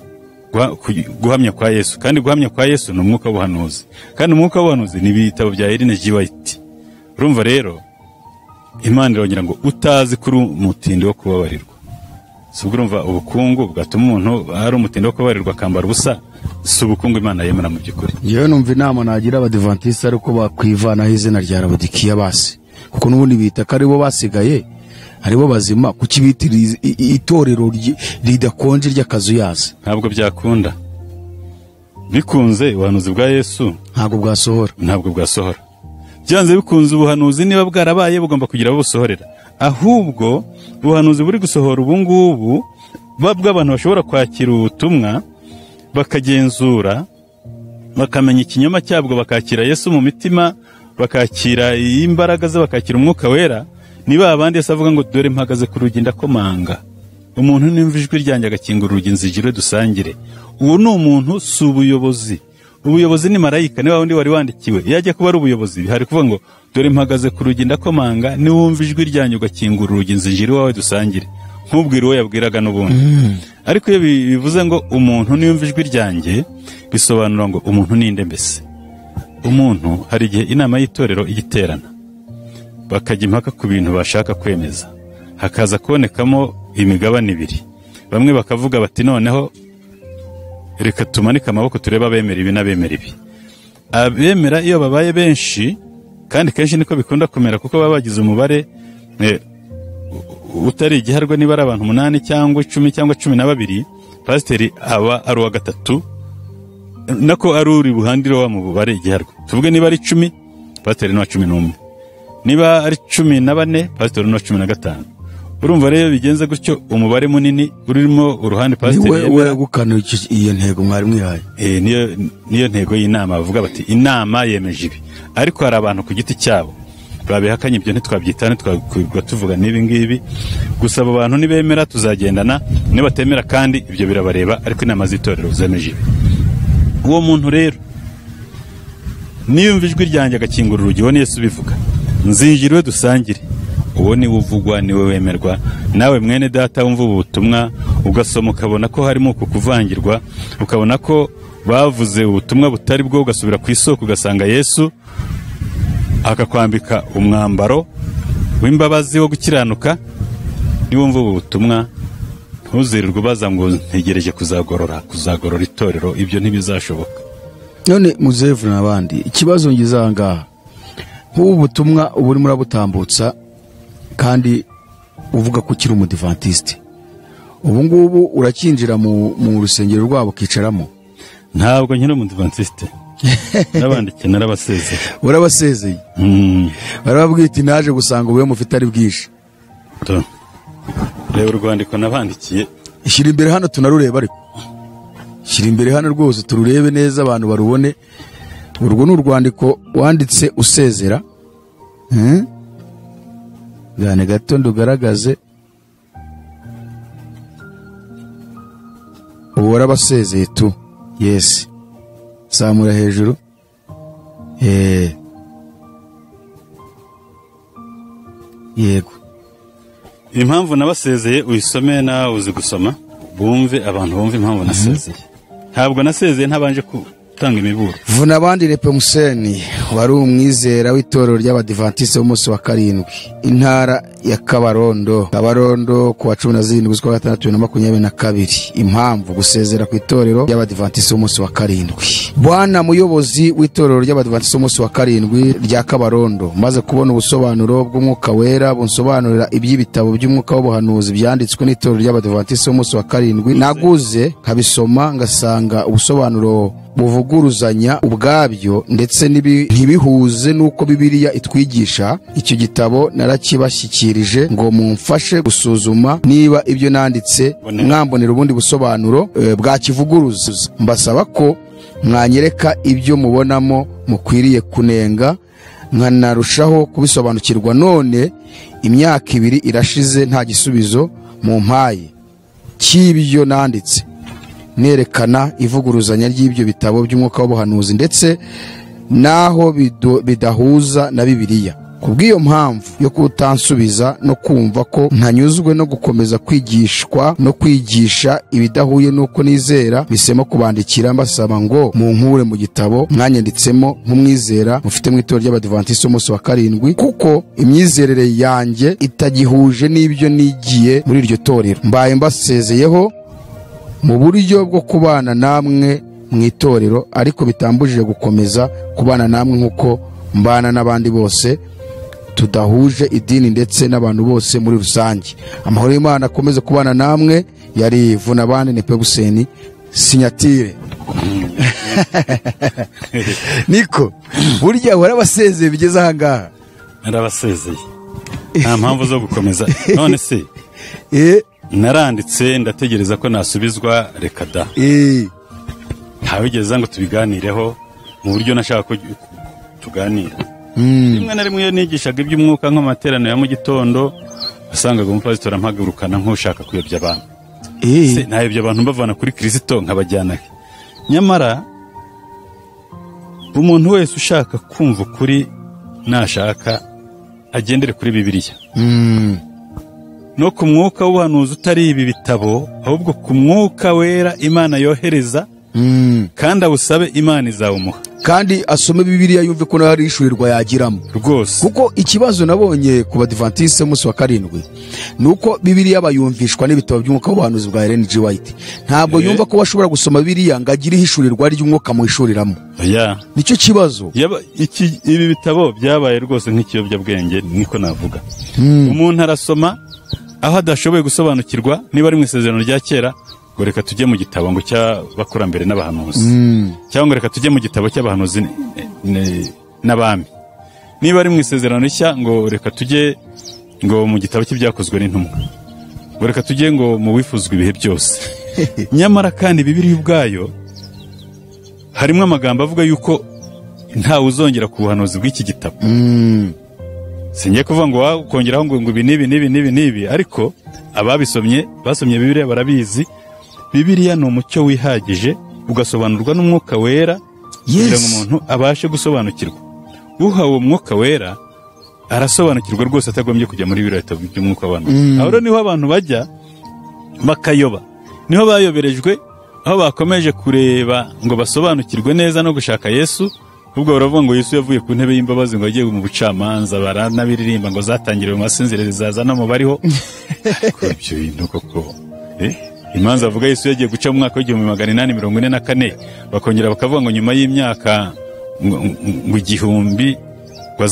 guhamya kwa Yesu. Kandi guhamya kwa Yesu ni umwuka w'ubuhanuzi, kandi umwuka w'ubuhanuzi ni ibitabo bya Ellen G. White. Urumva rero Imana irongera ngo utazi kuri umutindi wo kubabarirwa. Subwo urumva ubukungu bwatuma umuntu ari umutindi wo kubabarirwa akambara ubusa, si ubukungu Imana yemera mu by'ukuri. Yewe numva inama nagira abadivantiste ariko bakwivanaho izina rya Laodikiya basi, kuko n'ubundi bita ko aribo basigaye aribo bazima, kuki bitiriza itorero ridakonje ry'akazu yaze. Ntabwo byakunda. Bikunze ubuhanuzi bwa Yesu ntabwo bwasohora. Byanze bikunze ubuhanuzi niba bwarabaye bugomba kugira busohorera. Ahubwo ubuhanuzi buri gusohora ubu ngubu babwa abantu bashobora kwakira ubutumwa bakagenzura bakamenya ikinyoma cyabwo, bakakira Yesu mu mitima, bakakira imbaraga ze, bakakira umwuka wera. Niba abandi Yesu avuga ngo dore mpagaze ku rugi ndakomanga, umuntu nimva ijwi ryanjye agakingura urugi nzigire dusangire. Uwo ni umuntu, si ubuyobozi. ubuyobozi ni marayika, niba wundi wari wandikiwe. Iyo ajya kuba ari ubuyobozi hari kuvuga ngo dore mpagaze ku rugi ndakomanga, niwumva ijwi ryanyu ugakingura urugi nzinjira iwawe dusangire, nk'ubwira uwo yabwiraga n'ubundi. Ariko iyo bivuze ngo umuntu niyumva ijwi ryanjye, bisobanura ngo umuntu ninde mbese? Umuntu hari igihe inama y'itorero igiterana bakajya impaka ku bintu bashaka kwemeza, hakaza kubonekamo imigabane ibiri. Bamwe bakavuga bati noneho reka tumanike amaboko tureba abemera ibi n'abemera ibi. Abemera iyo babaye benshi, kandi kenshi niko bikunda kumera kuko baba bagize umubare utari igiharwa, niba ari abantu 8 cyangwa 10 cyangwa 12, pasiteri aba ari uwa gatatu, nako ari uri buhandiro wa mu bubare igiharwa. Tuvuge niba ari 10, pasiteri ni wa 11, niba ari 14, pasiteri ni wa 15. Urumva rero bigenze gutyo umubare munini urimo uruhande pasiteri we gukana iyo ntego mwari mwihaye. Niyo ntego y'inama, bavuga bati inama yemeje ibi. Ariko hari abantu ku giti cyabo babihakanye, ibyo ntitwabyitane, twagwa tuvuga n'ibi ngibi. Gusa abo bantu nibemera tuzagendana, niba batemera kandi ibyo birabareba, ariko inama z'itorero zemeje ibi. Uwo muntu rero niyumva ijwi ryanjye agakingura urugi, ni Yesu bivuga, nzinjiriwe dusangire. Uwo ni uvugwa, niwe wemerwa. Nawe mwene data wumva ubutumwa ugasoma ukabona ko harimo uku kuvangirwa, ukabona ko bavuze ubutumwa butari bwo, ugasubira ku isoko ugasanga Yesu akakwambika umwambaro w'imbabazi wo gukiranuka. Niwumva ubutumwa ntuzirirwe ubaza ngo ntegereje kuzagorora itorero, ibyo ntibizashoboka. None muzevu n'abandi, ikibazo ngizanga nk'ubu butumwa ubu urimo urabutambutsa kandi uvuga ko ukiri umudivantiste, ubu ngubu urakinjira mu rusengero rwabo ukicaramo? Ntabwo nkiri umudivantiste, n'abandikiye narabasezeye. Urabasezeye? Barababwira iti naje gusanga ubuye mufite ari bwinshi. Reba urwandiko nabandikiye, ishyira imbere hano tunarureba, ariko shyira imbere hano rwose tururebe neza abantu barubone. Urwo ni urwandiko wanditse usezera. Gane gato ndugaragaze. Ubu warabasezeye tu. Yes. Samura hejuru. Yego. Impamvu nabasezeye uyisome nawe uzi gusoma, bumve abantu bumve impamvu nasezeye. Ntabwo nasezeye ntabanje gutanga imiburo. Vunabandi Nepomuseni wari umwizera w'itorero ry'Abadivantiste b'umunsi wa karindwi, intara ya Kabarondo ku wa 17 z'ukwa 2022. Impamvu gusezera ku itorero ry'Abadivantiste b'umunsi wa karindwi. Bwana muyobozi w'itorero ry'Abadivantiste b'umunsi wa karindwi rya Kabarondo, maze kubona ubusobanuro bw'umwuka wera bunsobanurira iby'ibitabo by'umwuka w'ubuhanuzi byanditswe n'itorero ry'Abadivantiste b'umunsi wa karindwi, naguze nkabisoma ngasanga ubusobanuro buvuguruzanya ubwabyo ndetse ntibihuze nuko Bibiliya itwigisha. Icyo gitabo narakibashyikirije ngo mumfashe gusuzuma niba ibyo nanditse mwambonera ubundi busobanuro bwakivuguruza. Mbasaba ko mwanyereka ibyo mubonamo mukwiriye kunenga, nkanarushaho kubisobanukirwa. None imyaka 2 irashize nta gisubizo mu mpaye cy'ibyo nanditse, nerekana ivuguruzanya ry'ibyo bitabo by'umwuka w'ubuhanuzi ndetse naho bidahuza na Bibiliya. Kubw'iyo mpamvu yo kutansubiza no kumva ko ntanyuzwe no gukomeza kwigishwa no kwigisha ibidahuye nuko nizera, bisemo kubandikira mbasaba ngo munkure mu gitabo mwanyanditsemo nk'umwizera mufite mu itorero ry'Abadivantiste b'umunsi wa karindwi, kuko imyizerere yanjye itagihuje n'ibyo nigiye muri iryo torero. Mbaye mbasezeyeho mu buryo bwo kubana namwe mu itorero, ariko bitambujije gukomeza kubana namwe nk'uko mbana n'abandi bose tudahuje idini ndetse n'abantu bose muri rusange. Amahoro y'Imana akomeze kubana namwe. Yari Vunabandi Nepomuseni, sinyatire. Niko burya warabasezeye bigeze aha ngaha? Narabasezeye, nta mpamvu zo gukomeza. None se naranditse ndategereza ko nasubizwa, reka da. Ntawigeze ngo tubiganireho mu buryo nashaka ko tuganira. Rimwe na rimwe iyo nigishaga iby'umwuka nk'amaterano ya mu gitondo, wasangaga umupasitori ampagurukana nk'ushaka kuyobya abantu. Nayobya abantu mbavana kuri Kristo nkabajyana. Nyamara umuntu wese ushaka kumva ukuri nashaka agendere kuri Bibiliya. No ku mwuka w'ubuhanuzi utari ibi bitabo, ahubwo ku mwuka wera Imana yohereza, kandi awusabe Imana izawumuha. Kandi asome Bibiliya yumve ko hari ishurirwa yagiramo Rwose. Kuko ikibazo nabonye ku badivantiste umunsi wa karindwi nuko Bibiliya bayumvishwa n'ibitabo by'umwuka w'ubuhanuzi bwa Ellen G. White. Ntabwo yumva ko bashobora gusoma Bibiliya ngo agire ishurirwa ry'umwuka mu ishuriramo. Nicyo kibazo. Ibi bitabo byabaye rwose nk'ikiyobyabwenge, niko navuga. Umuntu arasoma aho adashoboye gusobanukirwa, niba ari mu isezerano rya kera ngo reka tujye mu gitabo ngo cy'abakurambere n'abahanuzi, cyangwa ngo reka tujye mu gitabo cy'abahanuzi n'abami. Niba ari mu isezerano rishya ngo reka tujye ngo mu gitabo cy'ibyakozwe n'intumwa, ngo reka tujye ngo mu wifuzwa ibihe byose. Nyamara kandi Bibiliya ubwayo harimo amagambo avuga yuko ntawe uzongera ku buhanuzi bw'iki gitabo. Singiye kuvuga ngo wakongeraho ngo ibi n'ibi, ariko ababisomye basomye Bibiliya barabizi. Bibiliya ni umucyo wihagije ugasobanurwa n'umwuka wera, kugira ngo umuntu abashe gusobanukirwa. Uhawe umwuka wera arasobanukirwa rwose atagombye kujya muri Bibiliya by'umwuka w'abantu. Aho rero niho abantu bajya bakayoba, niho bayoberejwe, aho bakomeje kureba ngo basobanukirwe neza no gushaka Yesu. Ubwo baravuga ngo Yesu yavuye ku ntebe y'imbabazi ngo agiye mu bucamanza, baranabiririmba ngo zatangiriwe mu masinzire zizaza no mu bariho. Ariko ibyo bintu koko imanza avuga Yesu yagiye guca mu mwaka w'1844, bakongera bakavuga ngo nyuma y'imyaka ngo igihumbi ngo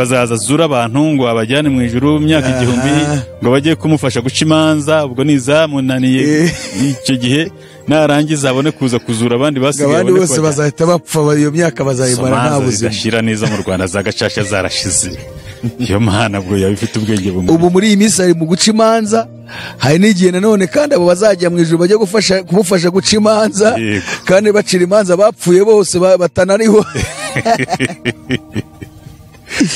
azaza azura abantu ngo abajyane mu ijuru myaka igihumbi, ngo bagiye kumufasha guca imanza. Ubwo nizamunaniye icyo gihe narangiza abone kuza kuzura abandi basigaye, abandi bose bazahita bapfa, iyo myaka bazayimara nta buzima. Zigashira neza mu Rwanda, za Gacaca zarashize. Iyo Mana bwo yabifite ubwenge bumwe. Ubu muri iyi minsi ari mu guca imanza, hari n'igihe nanone kandi abo bazajya mu ijuru bajya kumufasha guca imanza, kandi bacira imanza bapfuye bose batanariho.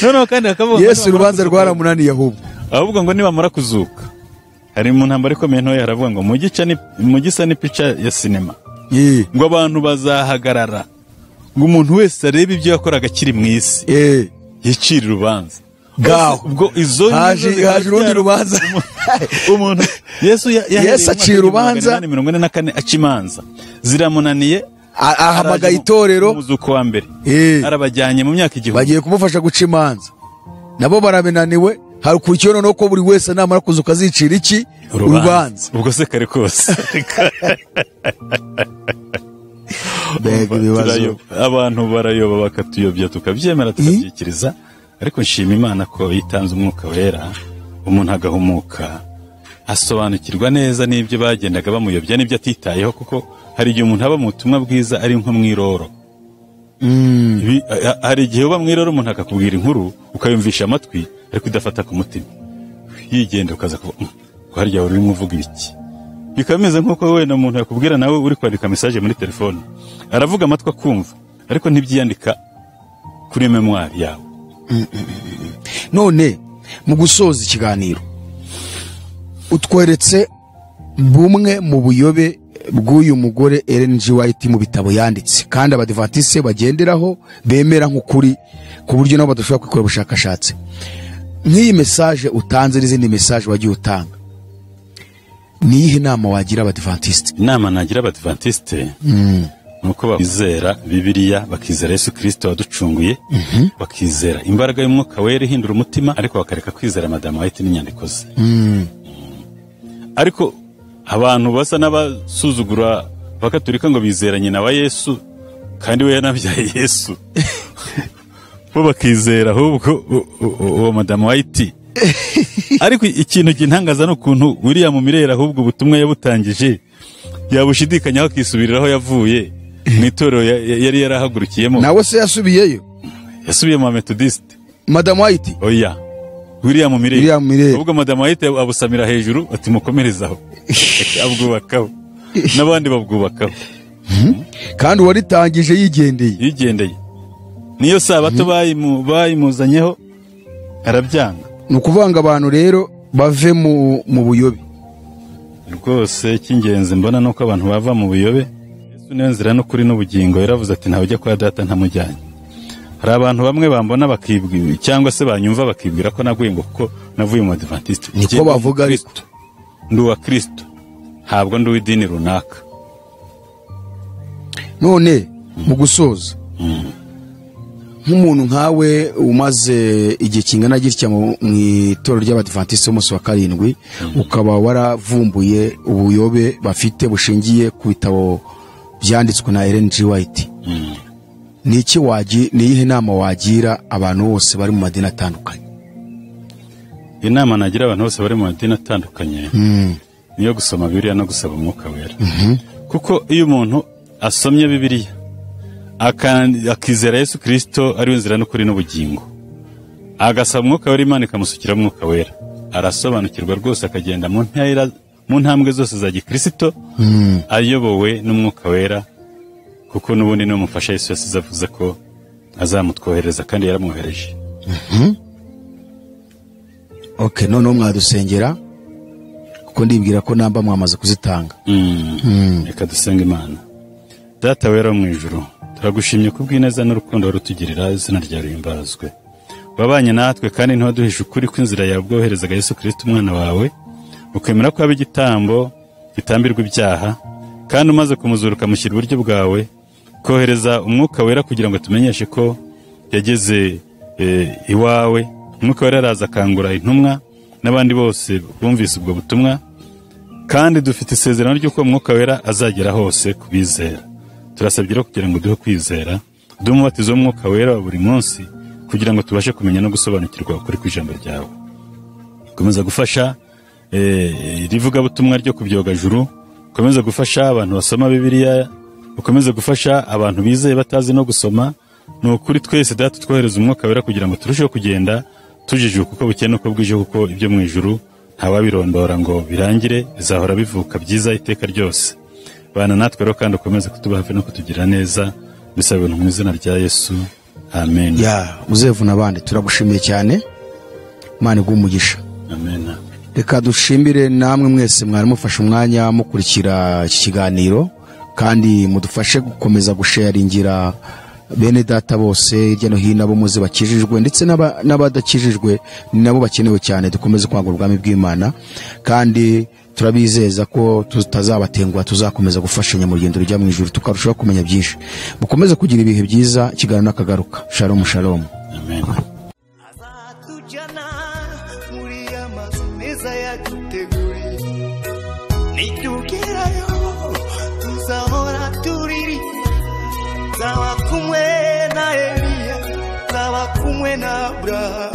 Noneho kandi akavuga Yesu urubanza rwaramunaniye ahubwo ngo nibamara kuzuka, hari mu ntambara ikomeye ntoya, haravuga ngo mu gisa n'ipica ya sinema, ngo abantu bazahagarara, ngo umuntu wese arebe ibyo yakoraga akiri mu isi yicira urubanza. Ubwo izo haje urundi rubanza. Umuntu Yesu acira urubanza 1944 aca imanza ziramunaniye, ahamagaye itorero umuzuko wa mbere, arabajyanye mu myaka igihumbi, bagiye kumufasha guca imanza, nabo barabenaniwe. Harukurikiyeho noneho ko buri wese namara kuzuka azicira iki urubanza. Ubwo se kare kose abantu barayoba bakatuyobya, tukabyemera tukabyikiriza. Ariko nshima Imana ko yitanze umwuka wera, umuntu agahumuka asobanukirwa neza n'ibyo bagendaga bamuyobya n'ibyo atitayeho, kuko hari igihe umuntu aba mu butumwa bwiza ari nko mwiroro. Hari igihe uba mwiroro umuntu akakubwira inkuru ukayumvisha amatwi ariko udafata ku mutima, yigenda ukaza kuvuga ko harya uri muvuga ibiki. Bikameze nk'uko wenda umuntu yakubwira nawe uri kwandika message muri telefone, aravuga amatwi akumva ariko ntibyiyandika kuri memoire yawe. None mu gusoza ikiganiro utweretse bumwe mu buyobe bw'uyu mugore Ellen G. White mu bitabo yanditse, kandi abadivantiste bagenderaho bemera nk'ukuri, ku buryo nabo badashobora kwikora ubushakashatsi. Nk'iyi message utanze n'izindi message wagiye utanga, niyihe nama wagira abadivantiste? Inama nagira abadivantiste nuko bakizera Bibiliya, bakizera Yesu Kristo waducunguye, bakizera imbaraga y'umwuka wera ihindura umutima, ariko bakareka kwizera Madame White n'inyandiko ze. Ariko abantu basa n'abasuzugura bakaturika ngo bizera nyina wa Yesu, kandi we yanabyaye Yesu, bo bakizera ahubwo uwo Madame White. Ariko ikintu kintangaza n'ukuntu William Mirera ahubwo ubutumwa yabutangije yabushidikanyaho akisubiriraho yavuye mu itorero yari yarahagurukiyemo. Nawe se yasubiyeyo? Yasubiye mu Methodist. Madame White? Oya, William Mirera. Ahubwo Madame White abusamira hejuru ati mukomerezaho. Abwubakaho n'abandi babwubakaho. Kandi waritangije yigendeye. Niyo sabato bayimuzanyeho arabyanga. Nukuvanga abantu rero bave mu buyobe. Rwose cy'ingenzi mbona nuko abantu bava mu buyobe. Yesu niyo nzira n'ukuri n'ubugingo, yaravuze ati ntawe ujya kwa data ntamujyanye. Hari abantu bamwe bambona bakibwira cyangwa se banyumva bakibwira ko naguye ngo kuko navuye mu Adventiste. Niko bavuga Kristo. Ndi uwa Kristo. Ntabwo ndi uw'idini runaka. None mu gusoza nk'umuntu nkawe umaze igihe kingana gitya mu itorero ry'Abadventiste b'umunsi wa karindwi, ukaba waravumbuye ubuyobe bafite bushingiye ku bitabo byanditswe na Ellen G. White, ni iyihe nama wagira abantu bose bari mu madini atandukanye? Inama nagira abantu bose bari mu madini atandukanye niyo gusoma Bibiliya no gusaba Umwuka Wera. Kuko iyo umuntu asomye Bibiliya akizera Yesu Kristo ari we nzira n'ukuri n'ubugingo, agasaba Umwuka Wera, Imana ikamusukira Umwuka Wera, arasobanukirwa rwose, akagenda mu ntambwe zose za Gikristo ayobowe n'Umwuka Wera, kuko n'ubundi niwe mufasha Yesu yasize avuze ko azamutwohereza kandi yaramwohereje. Okay, noneho mwadusengera kuko ndibwira ko namba mwamaze kuzitanga. Reka dusenga Imana. Data wera mu ijuru, turagushimye kubw'ineza n'urukundo warutugirira, izina ryawe rihimbazwe. Wabanye natwe kandi ntiwaduhishe ukuri kw'inzira yawe bwoherezaga Yesu Kristo umwana wawe, ukemera ko aba igitambo gitambirwa ibyaha, kandi umaze kumuzuruka mushyira iburyo bwawe, kohereza Umwuka Wera kugira ngo tumenyeshe ko yageze iwawe. Umwuka Wera araza akangura intumwa n'abandi bose bumvise ubwo butumwa, kandi dufite isezerano ry'uko Umwuka Wera azagera hose kubizera. Turasabye rero kugira ngo duhe kwizera, duhe umubatizo w'Umwuka Wera buri munsi, kugira ngo tubashe kumenya no gusobanukirwa ukuri kw'ijambo ryawe. Komeza gufasha rivuga butumwa ryo kubyogajuru, komeza gufasha abantu basoma Bibiliya, ukomeza gufasha abantu bizeye batazi no gusoma. Ni ukuri twese data twohereza Umwuka Wera kugira ngo turusheho kugenda tujijuka uko bukeye n'uko bwije, kuko ibyo mu ijuru ntawabirondora ngo birangire, bizahora bivuka byiza iteka ryose. Bana natwe rero kandi ukomeze kutuba hafi no kutugira neza, bisaba ibintu mu izina rya Yesu, amen. Muzevu n'abandi turagushimiye cyane, Imana iguhe umugisha. Amen. Reka dushimire namwe mwese mwari mufashe umwanya mukurikira iki kiganiro, kandi mudufashe gukomeza gusharingira bene data bose hirya no hino abo muzi bakijijwe ndetse n'abadakijijwe, nabo bakenewe cyane. Dukomeze kwagura ubwami bw'Imana, kandi turabizeza ko tutazabatenguha, tuzakomeza gufashanya mu rugendo rujya mu ijuru, tukarushaho kumenya byinshi. Mukomeze kugira ibihe byiza, ikiganiro nakagaruka. Shalom shalom. Amen. Azatujyana muri amazu meza yaduteguriye, nitugerayo tuzahora turiri, zaba kumwe na Eliya, zaba kumwe na Abrahamu.